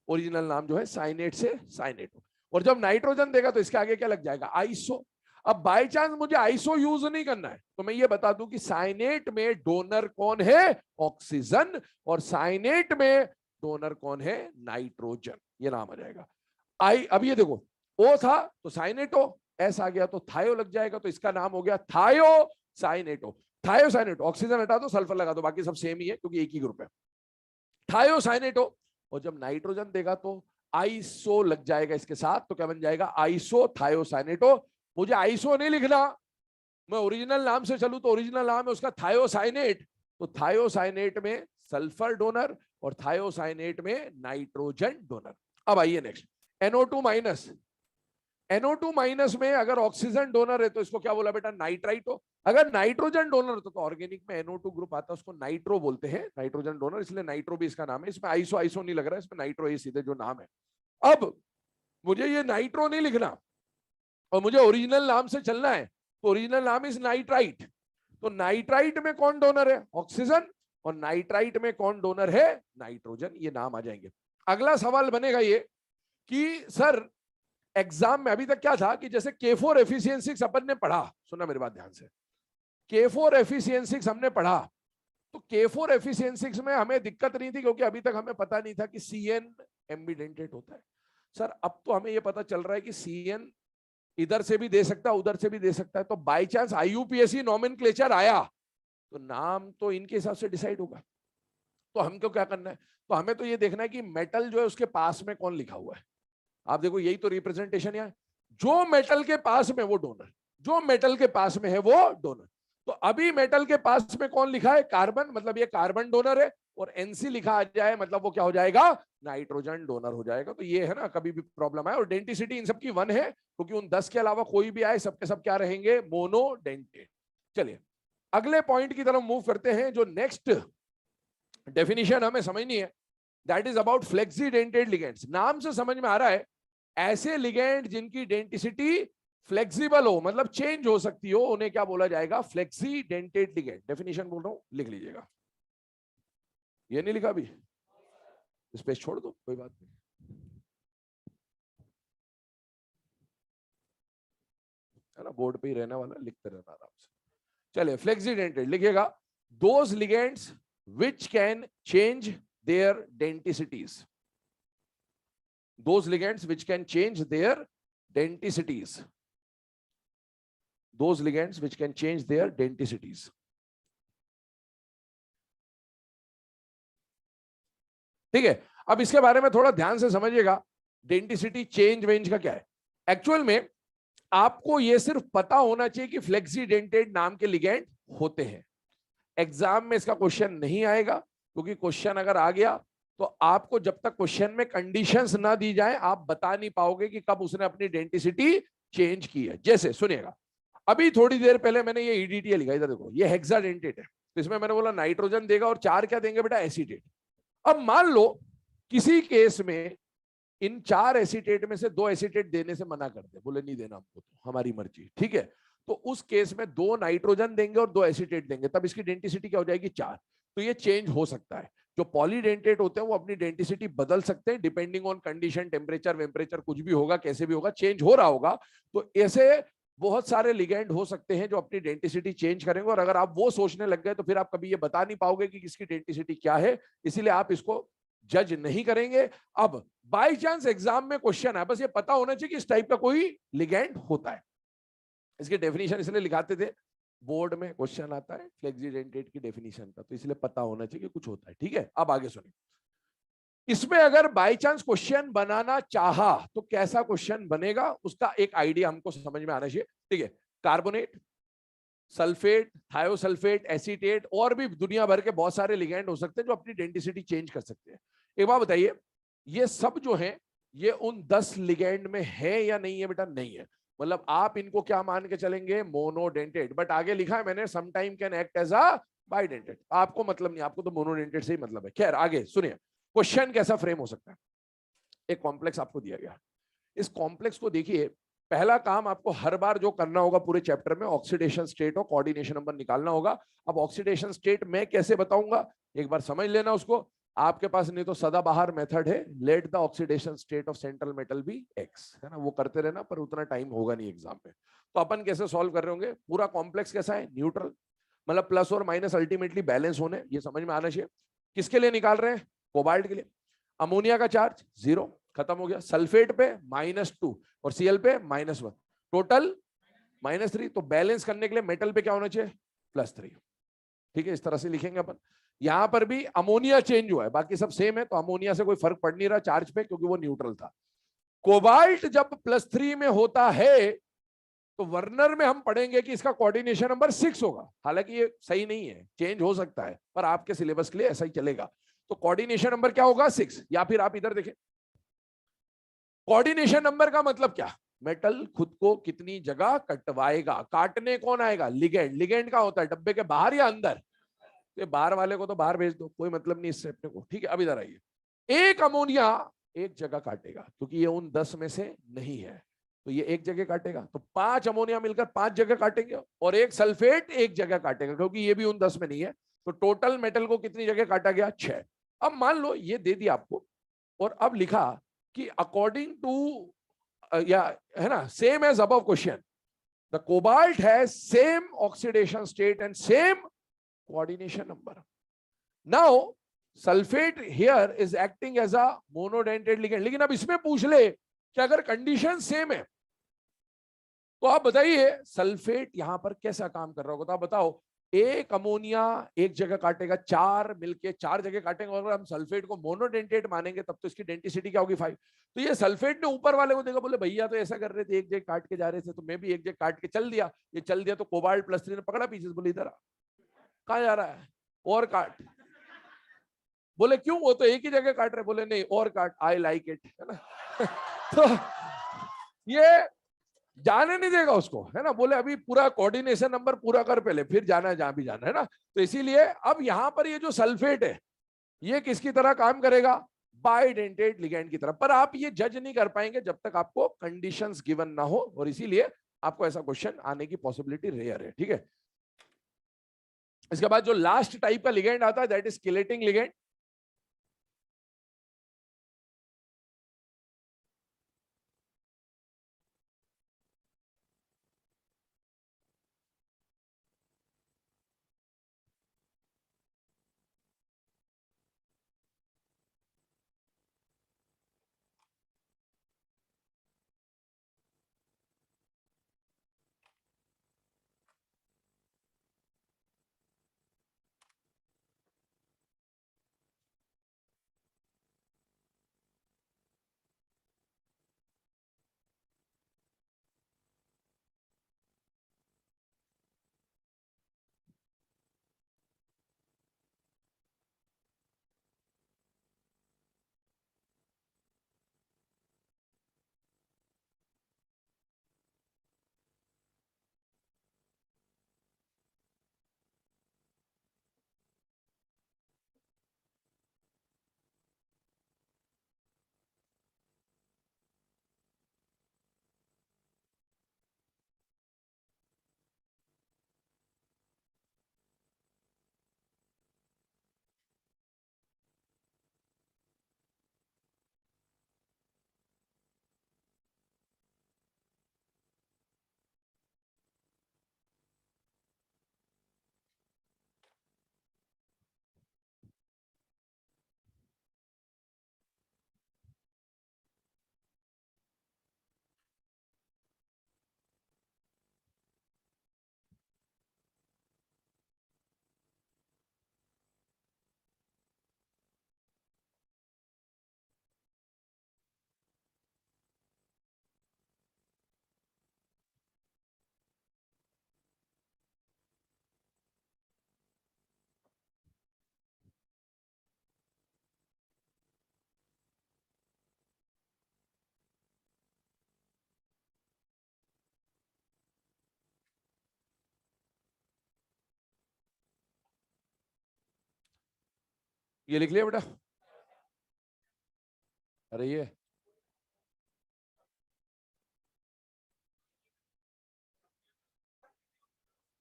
[SPEAKER 1] ओरिजिनल नाम जो है साइनेट से साइनेटो। और जब नाइट्रोजन देगा तो इसके आगे क्या लग जाएगा, आइसो। अब बाय चांस मुझे आइसो यूज नहीं करना है तो मैं ये बता दूं कि साइनेट में डोनर कौन है, ऑक्सीजन, और साइनेट में डोनर कौन है, नाइट्रोजन। ये नाम आ जाएगा। अब ये देखो, ओ था तो साइनेटो, एस आ गया तो थायो लग जाएगा, तो इसका नाम हो गया थायो साइनेटो। थायो साइनेटो, ऑक्सीजन हटा दो, सल्फर लगा दो, बाकी सब सेम ही है क्योंकि एक ही ग्रुप है। थायो साइनेटो। और जब नाइट्रोजन देगा तो आइसो लग जाएगा इसके साथ, तो क्या बन जाएगा, आइसो थायो साइनेटो। मुझे आइसो नहीं लिखना, मैं ओरिजिनल नाम से चलूं तो ओरिजिनल नाम है उसका थायोसाइनेट, तो थायोसाइनेट में सल्फर डोनर और थायोसाइनेट में नाइट्रोजन डोनर। अब आइए next, NO2 minus. NO2 minus में अगर ऑक्सीजन डोनर है तो इसको क्या बोला बेटा, नाइट्राइट हो। अगर नाइट्रोजन डोनर हो तो ऑर्गेनिक में NO2 ग्रुप आता है, उसको नाइट्रो बोलते हैं, नाइट्रोजन डोनर, इसलिए नाइट्रो भी इसका नाम है। इसमें आइसो आइसो नहीं लग रहा है, इसमें नाइट्रो ही सीधे जो नाम है। अब मुझे ये नाइट्रो नहीं लिखना और मुझे ओरिजिनल नाम से चलना है, तो ओरिजिनल नाम इज नाइट्राइट। तो नाइट्राइट में कौन डोनर है, ऑक्सीजन, और नाइट्राइट में कौन डोनर है, नाइट्रोजन। ये नाम आ जाएंगे। अगला सवाल बनेगा ये कि सर एग्जाम में अभी तक क्या था कि जैसे K4 एफिशिएंसी अपन ने पढ़ा, सुना मेरी बात ध्यान से, K4 एफिशिएंसी हमने पढ़ा, तो K4 एफिशिएंसी में हमें दिक्कत नहीं थी क्योंकि अभी तक हमें पता नहीं था कि CN एम्बिडेंटेट होता है। सर अब तो हमें यह पता चल रहा है कि CN इधर से भी दे सकता है, उधर से भी दे सकता है, तो बाय चांस IUPAC नॉमेनक्लेचर आया तो नाम तो इनके हिसाब से डिसाइड होगा। तो हमको क्या करना है, तो हमें तो ये देखना है कि मेटल जो है उसके पास में कौन लिखा हुआ है। आप देखो यही तो रिप्रेजेंटेशन है, जो मेटल के पास में वो डोनर, जो मेटल के पास में है वो डोनर। तो अभी मेटल के पास में कौन लिखा है, कार्बन, मतलब ये कार्बन डोनर है, और NC लिखा आ जाए मतलब वो क्या हो जाएगा, नाइट्रोजन डोनर हो जाएगा। तो ये है ना, कभी भी प्रॉब्लम आए, और डेंटिसिटी इन सबकी 1 है क्योंकि उन 10 के अलावा कोई भी आए सबके सब क्या रहेंगे, मोनोडेंटेट। चलिए अगले पॉइंट की तरफ मूव करते हैं। जो नेक्स्ट डेफिनेशन हमें समझनी है, दैट इज अबाउट फ्लेक्सीडेंटेड लिगेंड्स। नाम से समझ में आ रहा है ऐसे लिगेंड जिनकी डेंटिसिटी फ्लेक्सिबल हो, मतलब चेंज हो सकती हो, उन्हें क्या बोला जाएगा, फ्लेक्सीडेंटेड लिगेंड। डेफिनेशन बोल रहा हूं, लिख लीजिएगा। ये नहीं लिखा अभी, स्पेस छोड़ दो, कोई बात नहीं, है ना, बोर्ड पे ही रहने वाला, लिखते रहना आराम से। चलिए फ्लेक्सीडेंटेड लिखिएगा, those ligands which can change their denticities, those ligands which can change their denticities, those ligands which can change their denticities। ठीक है, अब इसके बारे में थोड़ा ध्यान से समझिएगा, डेंटिसिटी चेंज वेंज का क्या है। एक्चुअल में आपको यह सिर्फ पता होना चाहिए कि फ्लेक्सीडेंटेड नाम के लिगेंड होते हैं। एग्जाम में इसका क्वेश्चन नहीं आएगा क्योंकि क्वेश्चन अगर आ गया तो आपको जब तक क्वेश्चन में कंडीशंस ना दी जाए आप बता नहीं पाओगे कि कब उसने अपनी डेंटिसिटी चेंज की है। जैसे सुनिएगा, अभी थोड़ी देर पहले मैंने ये EDTA लिखा, इधर देखो, ये हेक्साडेंटेट है, तो इसमें मैंने बोला नाइट्रोजन देगा और 4 क्या देंगे बेटा, एसीटेट। अब मान लो किसी केस में इन 4 एसीटेट में से 2 एसीटेट देने से मना कर दे, बोले नहीं देना हमको, तो हमारी मर्जी, ठीक है, तो उस केस में 2 नाइट्रोजन देंगे और 2 एसीटेट देंगे, तब इसकी डेंटिसिटी क्या हो जाएगी, 4। तो ये चेंज हो सकता है। जो पॉलीडेंटेट होते हैं वो अपनी डेंटिसिटी बदल सकते हैं डिपेंडिंग ऑन कंडीशन, टेम्परेचर वेम्परेचर, कुछ भी होगा, कैसे भी होगा, चेंज हो रहा होगा। तो ऐसे बहुत सारे लिगेंड हो सकते हैं जो अपनी डेंटिसिटी चेंज करेंगे, और अगर आप वो सोचने लग गए तो फिर आप कभी ये बता नहीं पाओगे कि किसकी डेंटिसिटी क्या है, इसीलिए आप इसको जज नहीं करेंगे। अब बाय चांस एग्जाम में क्वेश्चन है, बस ये पता होना चाहिए कि इस टाइप का कोई लिगेंड होता है। इसकी डेफिनेशन इसलिए लिखाते थे, बोर्ड में क्वेश्चन आता है फ्लेक्सीडेंटेट की डेफिनेशन का, तो इसलिए पता होना चाहिए कि कुछ होता है, ठीक है। अब आगे सुनिए, इसमें अगर बाय चांस क्वेश्चन बनाना चाहा तो कैसा क्वेश्चन बनेगा, उसका एक आइडिया हमको समझ में आना चाहिए, ठीक है। कार्बोनेट, सल्फेट, थायोसल्फेट, एसीटेट, और भी दुनिया भर के बहुत सारे लिगेंड हो सकते हैं जो अपनी डेंटिसिटी चेंज कर सकते हैं। एक बात बताइए, ये सब जो है ये उन 10 लिगेंड में है या नहीं है बेटा, नहीं है, मतलब आप इनको क्या मान के चलेंगे, मोनोडेंटेट। बट आगे लिखा है मैंने, some time can act as a bidentate, आपको मतलब नहीं, आपको तो मोनोडेंटेट से ही मतलब है। खैर आगे सुनिए, क्वेश्चन कैसा फ्रेम हो सकता है। एक कॉम्प्लेक्स आपको दिया गया, इस कॉम्प्लेक्स को देखिए, पहला काम आपको हर बार जो करना होगा पूरे चैप्टर में, ऑक्सीडेशन स्टेट और कोऑर्डिनेशन नंबर निकालना होगा। अब ऑक्सीडेशन स्टेट मैं कैसे बताऊंगा, एक बार समझ लेना उसको। आपके पास नहीं तो सदाबहार मेथड है, let the oxidation state of central metal be X, है ना, वो करते रहना, पर उतना टाइम होगा नहीं एग्जाम में। तो अपन कैसे सॉल्व कर रहे होंगे, पूरा कॉम्प्लेक्स कैसा है, न्यूट्रल, मतलब प्लस और माइनस अल्टीमेटली बैलेंस होने, ये समझ में आना चाहिए। किसके लिए निकाल रहे हैं, कोबाल्ट के लिए। अमोनिया का चार्ज 0, खत्म हो गया। सल्फेट पे -2 और Cl पे -1, टोटल -3। तो बैलेंस करने के लिए मेटल पे क्या होना चाहिए, +3। ठीक है, इस तरह से लिखेंगे अपन। यहां पर भी अमोनिया चेंज हुआ है, बाकी सब सेम है, तो अमोनिया से कोई फर्क पड़ नहीं रहा चार्ज पे, क्योंकि वो न्यूट्रल था। कोबाल्ट जब +3 में होता है तो वर्नर में हम पढ़ेंगे कि इसका कोऑर्डिनेशन नंबर 6 होगा। हालांकि ये सही नहीं है, चेंज हो सकता है, पर आपके सिलेबस के लिए ऐसा ही चलेगा। तो कोऑर्डिनेशन नंबर क्या होगा, 6। या फिर आप इधर देखें, कोऑर्डिनेशन नंबर का मतलब क्या, मेटल खुद को कितनी जगह कटवाएगा। काटने कौन आएगा, लिगेंड। लिगेंड का होता है डब्बे के बाहर या अंदर, तो बाहर वाले को तो बाहर भेज दो, कोई मतलब नहीं इससे अपने को। ठीक है, अब इधर आइए। एक अमोनिया एक जगह काटेगा, क्योंकि ये उन 10 में से नहीं है, तो ये एक जगह काटेगा। तो 5 अमोनिया मिलकर 5 जगह काटेंगे, और एक सल्फेट एक जगह काटेगा, क्योंकि ये भी उन 10 में नहीं है। तो टोटल मेटल को कितनी जगह काटा गया, 6। अब मान लो ये दे दिया आपको, और अब लिखा कि अकॉर्डिंग टू, या है ना, same as above question, the cobalt has same oxidation state and same coordination number. Now sulphate here is acting as a monodentate ligand. लेकिन अब इसमें पूछ ले कि अगर कंडीशन सेम है, तो आप बताइए सल्फेट यहां पर कैसा काम कर रहा होगा। तो आप बताओ, एक अमोनिया एक जगह काटेगा, 4 मिलके 4 जगह काटेंगे, और अगर हम सल्फेट को मोनोडेंटेट मानेंगे तब तो इसकी डेंसिटी क्या होगी, 5। तो ये सल्फेट ने ऊपर वाले को देखा, बोले भैया तो ऐसा कर रहे थे, एक जगह काट के जा रहे थे, तो मैं भी एक जगह काट के चल दिया। ये चल दिया तो कोबाल्ट +3 ने पकड़ा पीछे से, बोले इधर कहां जा रहा है, और काट। बोले क्यों, वो तो एक ही जगह काट रहे, बोले नहीं और काट, आई लाइक इट, है ना। तो ये जाने नहीं देगा उसको, है ना। बोले अभी पूरा कोऑर्डिनेशन नंबर पूरा कर पहले, फिर जाना है जहां भी जाना है ना। तो इसीलिए अब यहां पर ये जो सल्फेट है, ये किसकी तरह काम करेगा, बाइडेंटेट लिगैंड की तरह। पर आप ये जज नहीं कर पाएंगे जब तक आपको कंडीशंस गिवन ना हो, और इसीलिए आपको ऐसा क्वेश्चन आने की पॉसिबिलिटी रेयर है। ठीक है, इसके बाद जो लास्ट टाइप का लिगेंड आता है, दैट इज किलेटिंग लिगेंड। ये लिख लिया बेटा, अरे ये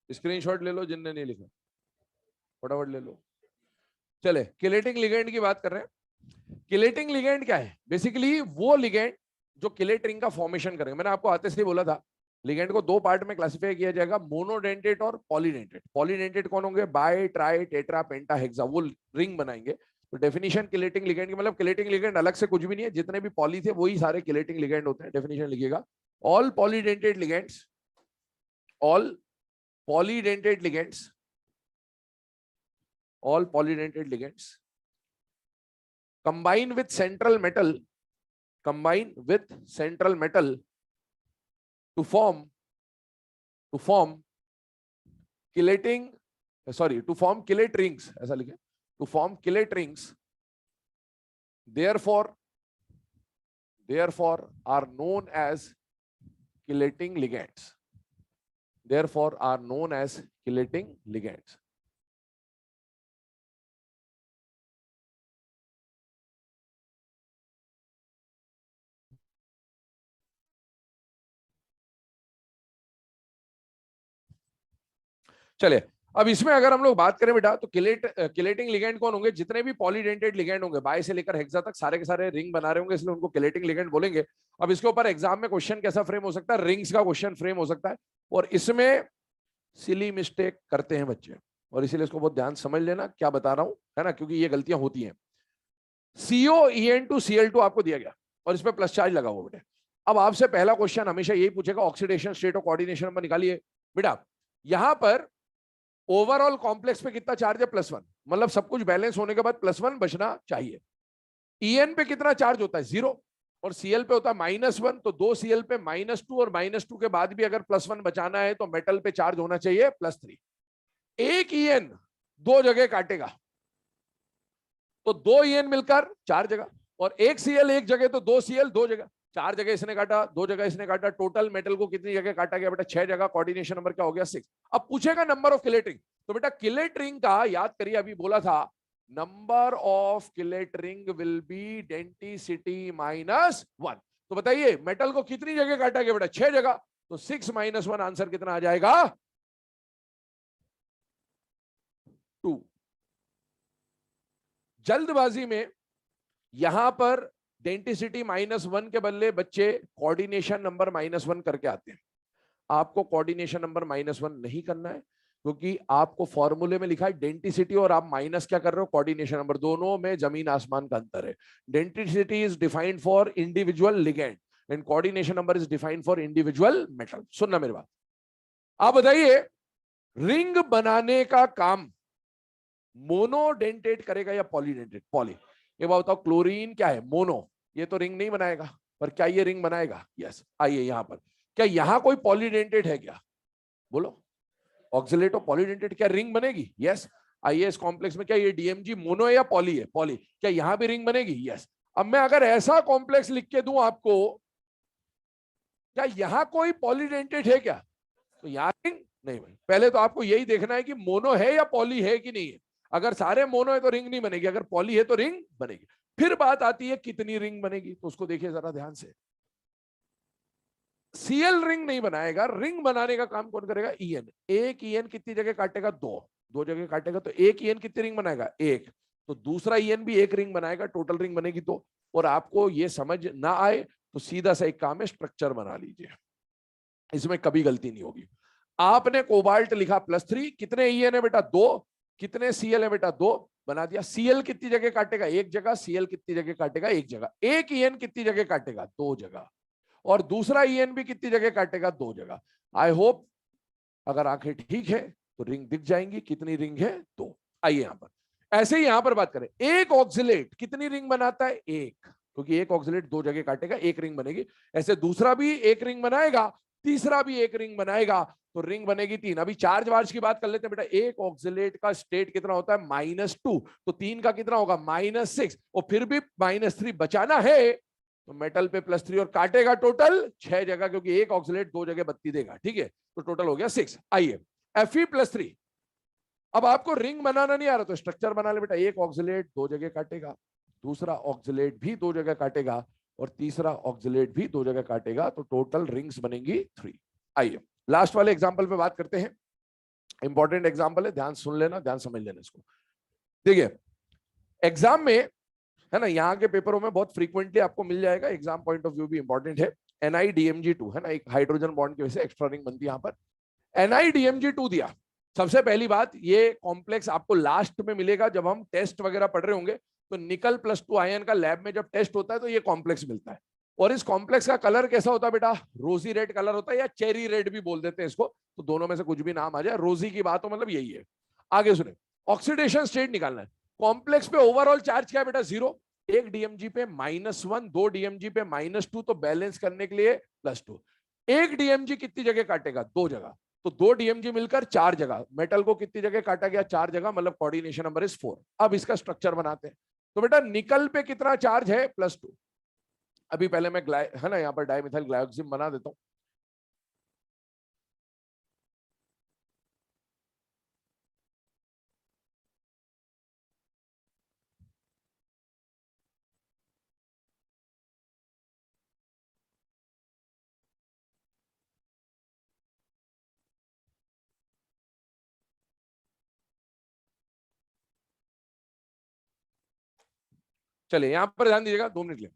[SPEAKER 1] स्क्रीनशॉट ले लो जिनने नहीं लिखा, फटाफट ले लो। चले किलेटिंग लिगेंड की बात कर रहे हैं। किलेटिंग लिगेंड क्या है? बेसिकली वो लिगेंड जो किलेट रिंग का फॉर्मेशन करेंगे। मैंने आपको आते से बोला था लिगेंड को दो पार्ट में क्लासिफाई किया जाएगा, मोनोडेंटेट और पॉलीडेंटेट। पॉलीडेंटेट कौन होंगे? Bye, tri, tetra, penta, hexa, वो रिंग बनाएंगे। तो डेफिनेशन किलेटिंग लिगेंड की, मतलब किलेटिंग लिगेंड अलग से कुछ भी नहीं है, जितने भी पॉली थे वही सारे किलेटिंग लिगेंड होते हैं। डेफिनेशन लिखिएगा, all polydentate ligands, all polydentate ligands, all polydentate ligands combine with central metal, combine with central metal to form chelating, sorry, to form chelate rings, ऐसा लिखे, to form chelate rings, therefore are known as chelating ligands, therefore are known as chelating ligands. चलिए अब इसमें अगर हम लोग बात करें बेटा, तो किलेटिंग लिगेंड कौन होंगे? जितने भी पॉलीडेंटेड लिगेंड होंगे, बाय से लेकर हेक्सा तक, सारे के सारे रिंग बना रहे होंगे, इसलिए उनको किलेटिंग लिगेंड बोलेंगे। अब इसके ऊपर एग्जाम में क्वेश्चन कैसा फ्रेम हो सकता है? रिंग्स का क्वेश्चन फ्रेम हो सकता है, और इसमें सिली मिस्टेक करते हैं बच्चे, और इसीलिए इसको बहुत ध्यान समझ लेना क्या बता रहा हूं, है ना, क्योंकि ये गलतियां होती हैं। COEN2Cl2 आपको दिया गया और इसमें प्लस चार्ज लगा हुआ बेटा। अब आपसे पहला क्वेश्चन हमेशा यही पूछेगा, ऑक्सीडेशन स्टेट और कोऑर्डिनेशन नंबर निकालिए। बेटा यहां पर ओवरऑल कॉम्प्लेक्स पे कितना चार्ज है? +1, मतलब सब कुछ बैलेंस होने के बाद +1 बचना चाहिए। EN पे कितना चार्ज होता है? 0, और Cl पे होता है -1, तो दो Cl पे -2, और -2 के बाद भी अगर +1 बचाना है तो मेटल पे चार्ज होना चाहिए +3। एक EN दो जगह काटेगा तो 2 EN मिलकर 4 जगह, और एक Cl एक जगह तो 2 Cl 2 जगह, 4 जगह इसने काटा, 2 जगह इसने काटा, टोटल मेटल को कितनी जगह काटा गया बेटा? 6 जगह। कोऑर्डिनेशन नंबर क्या हो गया? 6। अब पूछेगा नंबर ऑफ किलेट रिंग, तो बेटा किलेट रिंग का याद करिए, अभी बोला था number of chelate ring will be density -1। तो बताइए मेटल को कितनी जगह काटा गया बेटा? 6 जगह, तो 6 - 1 आंसर कितना आ जाएगा? 2। जल्दबाजी में यहां पर डेंसिटी -1 के बदले बच्चे कोऑर्डिनेशन नंबर -1 करके आते हैं। आपको कोऑर्डिनेशन नंबर -1 नहीं करना है, क्योंकि आपको फॉर्मूले में लिखा है डेंसिटी, और आप माइनस क्या कर रहे हो? Coordination number. दोनों में जमीन आसमान का अंतर है। Density is defined for individual ligand and coordination number is defined for individual metal. सुनना मेरी बात। आप बताइए रिंग बनाने का काम मोनोडेंटेट करेगा या पॉलीडेंटेट? पॉली। ये बात बताओ, क्लोरीन क्या है? मोनो। ये तो रिंग नहीं बनाएगा, पर क्या ये रिंग बनाएगा? यस। आइए यहां पर, क्या यहां कोई पॉलीडेंटेट है क्या? बोलो। ऑक्सिलेट और पॉलीडेंटेट, क्या रिंग बनेगी? यस। आइए इस कॉम्प्लेक्स में क्या ये DMG मोनो है या पॉली है? पॉली। क्या यहां भी रिंग बनेगी? यस। अब मैं अगर ऐसा कॉम्प्लेक्स लिख के दूं आपको, क्या यहां कोई पॉलीडेंटेट है क्या? तो यहां रिंग नहीं बनेगी। पहले तो आपको यही देखना है कि मोनो है या पॉली है कि नहीं है। अगर सारे मोनो है तो रिंग नहीं बनेगी, अगर पॉली है तो रिंग बनेगी। फिर बात आती है कितनी रिंग बनेगी, तो उसको देखिए जरा ध्यान से। Cl रिंग नहीं बनाएगा, रिंग बनाने का काम कौन करेगा? EN। एक EN कितनी जगह काटेगा? 2 जगह काटेगा, तो एक EN कितनी रिंग बनाएगा? 1। तो दूसरा EN भी एक रिंग बनाएगा, टोटल रिंग बनेगी 2। और आपको ये समझ ना आए तो सीधा सा एक काम है, स्ट्रक्चर बना लीजिए, इसमें कभी गलती नहीं होगी। आपने कोबाल्ट लिखा +3, कितने EN है बेटा? 2। कितने Cl है बेटा? 2। बना दिया। Cl कितनी जगह काटेगा? एक जगह। Cl कितनी जगह काटेगा? एक जगह। एक EN कितनी जगह काटेगा? 2 जगह। और दूसरा EN भी कितनी जगह काटेगा? 2 जगह। आई होप अगर आंखें ठीक है तो रिंग दिख जाएंगी। कितनी रिंग है? 2। आइए यहां पर, ऐसे ही यहां पर बात करें, एक ऑक्सिलेट कितनी रिंग बनाता है? 1, क्योंकि एक ऑक्सिलेट 2 जगह काटेगा, एक रिंग बनेगी। ऐसे दूसरा भी एक रिंग बनाएगा, तीसरा भी एक रिंग बनाएगा, तो रिंग बनेगी 3। अभी चार्ज वार्ज की बात कर लेते हैं बेटा। एक ऑक्सिलेट का स्टेट कितना होता है? -2, तो 3 का कितना होगा? -6, और फिर भी -3 बचाना है तो मेटल पे +3, और काटेगा टोटल 6 जगह, क्योंकि एक ऑक्सिलेट 2 जगह बत्ती देगा। ठीक है, तो टोटल हो गया 6। आइए Fe+3। अब आपको रिंग बनाना नहीं आ रहा तो स्ट्रक्चर बना ले बेटा। एक ऑक्सिलेट 2 जगह काटेगा, दूसरा ऑक्सिलेट भी 2 जगह काटेगा, और तीसरा ऑक्सिलेट भी 2 जगह काटेगा, तो टोटल रिंग्स बनेंगी 3। आइए लास्ट वाले एग्जांपल पे बात करते हैं। इंपॉर्टेंट एग्जांपल है, ध्यान सुन लेना, ध्यान समझ लेना इसको। देखिए एग्जाम में है ना, यहाँ के पेपरों में बहुत फ्रीक्वेंटली आपको मिल जाएगा, एग्जाम पॉइंट ऑफ व्यू भी इंपॉर्टेंट है। NiDMG2 है ना, एक हाइड्रोजन बॉन्ड की वजह से एक्स्ट्रा रिंग बनती है यहाँ पर। NiDMG2 दिया। सबसे पहली बात, ये कॉम्प्लेक्स आपको लास्ट में मिलेगा जब हम टेस्ट वगैरह पढ़ रहे होंगे, तो निकल +2 आयन का लैब में जब टेस्ट होता है तो ये कॉम्प्लेक्स मिलता है। और इस कॉम्प्लेक्स का कलर कैसा होता है बेटा? रोजी रेड कलर होता है, या चेरी रेड भी बोल देते हैं इसको, तो दोनों में से कुछ भी नाम आ जाए, रोजी की बात हो मतलब यही है। आगे सुने, ऑक्सीडेशन स्टेट निकालना है। कॉम्प्लेक्स पे ओवरऑल चार्ज क्या है बेटा? 0। एक डीएमजी पे -1, 2 डीएमजी पे -2, तो बैलेंस करने के लिए +2। एक डीएमजी कितनी जगह काटेगा? 2 जगह, तो 2 डीएमजी मिलकर 4 जगह। मेटल को कितनी जगह काटा गया? 4 जगह, मतलब कोऑर्डिनेशन नंबर इज 4। अब इसका स्ट्रक्चर बनाते हैं। तो बेटा निकल पे कितना चार्ज है? +2। अभी पहले मैं है ना यहाँ पर डाइमिथाइल ग्लाइकोसिम बना देता हूं। चलिए यहां पर ध्यान दीजिएगा, 2 मिनट ले।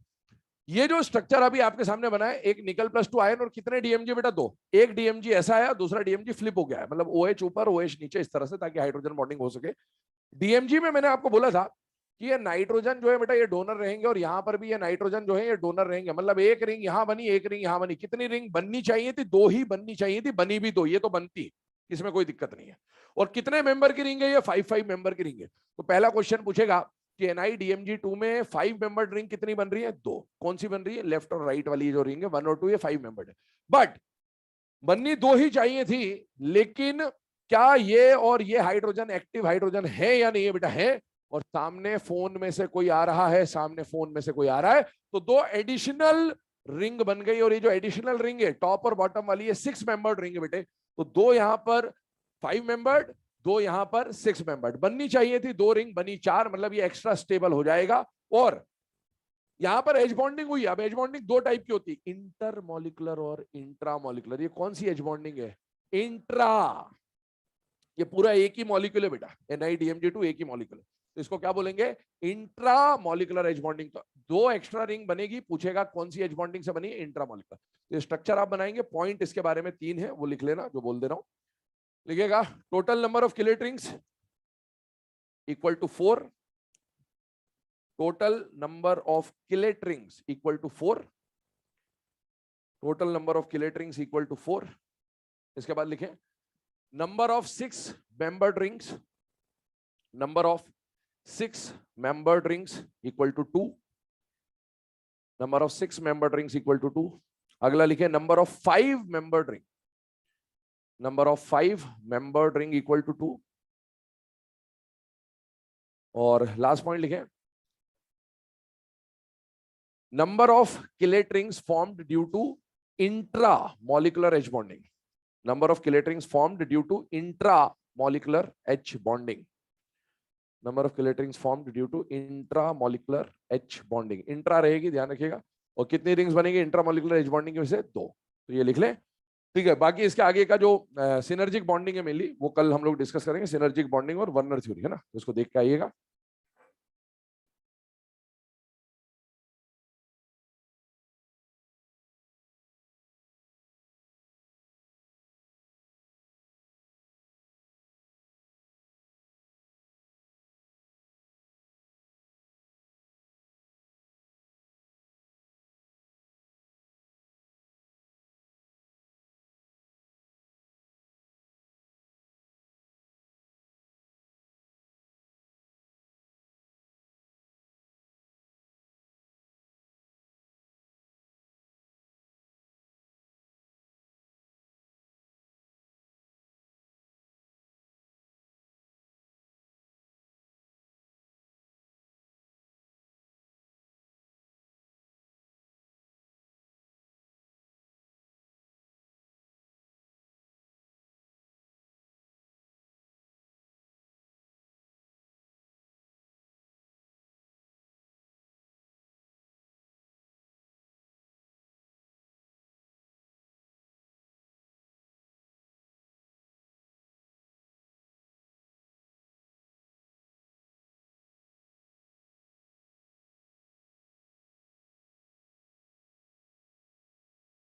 [SPEAKER 1] ये जो स्ट्रक्चर अभी आपके सामने बना है, एक निकल +2 आयन और कितने डीएमजी बेटा? 2। एक डीएमजी ऐसा आया, दूसरा डीएमजी फ्लिप हो गया है, मतलब OH ऊपर OH नीचे, इस तरह से, ताकि हाइड्रोजन बॉन्डिंग हो सके। डीएमजी में मैंने आपको बोला था कि ये नाइट्रोजन जो है बेटा ये डोनर रहेंगे, और यहां पर भी ये नाइट्रोजन जो है ये डोनर रहेंगे। मतलब एक रिंग यहां बनी, एक रिंग यहां बनी। कितनी रिंग बननी चाहिए थी? 2 ही बननी चाहिए थी, बनी भी 2, ये तो बनती, इसमें कोई दिक्कत नहीं है। और कितने मेंबर की रिंग है? ये 5 मेंबर की रिंग है। तो पहला क्वेश्चन पूछेगा कि NiDMG2 में 5 मेंबर्ड रिंग कितनी बन रही है? 2। कौन सी बन रही है? लेफ्ट और राइट वाली जो रिंग है, 1 और 2, ये 5 मेंबर्ड है। बट बननी 2 ही चाहिए थी, लेकिन क्या ये और ये हाइड्रोजन एक्टिव हाइड्रोजन है या नहीं है बेटा? है। और सामने फोन में से कोई आ रहा है, सामने फोन में से कोई आ रहा है, तो 2 एडिशनल रिंग बन गई। और ये जो एडिशनल रिंग है टॉप और बॉटम वाली, ये 6 मेंबर्ड रिंग है बेटे। तो 2 यहां पर 5 मेंबर्ड, 2 यहां पर 6 मेंबर्ड। बननी चाहिए थी 2 रिंग, बनी 4, मतलब ये एक्स्ट्रा स्टेबल हो जाएगा। और यहां पर एज बॉन्डिंग हुई। अब एज बॉन्डिंग 2 टाइप की होती है, इंटरमॉलिकुलर और इंट्रामॉलिकुलर। ये कौन सी एज बॉन्डिंग है? इंट्रा। ये पूरा एक ही मॉलिक्यूल है बेटा, NiDMG2 एक ही मॉलिक्यूल है, तो इसको क्या बोलेंगे? Intramolecular H bonding. तो 2 एक्स्ट्रा रिंग बनेगी, पूछेगा कौन सी एज बॉन्डिंग से बनी है? इंट्रामॉलिकुलर। तो ये स्ट्रक्चर आप बनाएंगे, पॉइंट इसके बारे में 3 है, वो लिख लेना जो बोल दे रहा हूं। लिखिएगा, total number of chelate rings equal to 4। Total number of chelate rings equal to 4। Total number of chelate rings equal to 4। इसके बाद लिखें number of 6 membered rings, number of 6 membered rings equal to 2। Number of 6 membered rings equal to 2। अगला लिखे number of 5 membered ring, number of 5 membered ring equal to 2। और लास्ट पॉइंट लिखे number of chelate rings formed due to intramolecular H bonding. Number of chelate rings formed due to intramolecular H bonding. Number of chelate rings formed due to intramolecular H bonding. Intra रहेगी, ध्यान रखिएगा। और कितनी रिंग्स बनेंगी इंट्रा मॉलिकुलर एच बॉन्डिंग की वजह से? 2। तो ये लिख लें, ठीक है। बाकी इसके आगे का जो सिनर्जिक बॉन्डिंग है मेनली, वो कल हम लोग डिस्कस करेंगे। सिनर्जिक बॉन्डिंग और वर्नर थ्योरी है ना, तो इसको देख के आइएगा।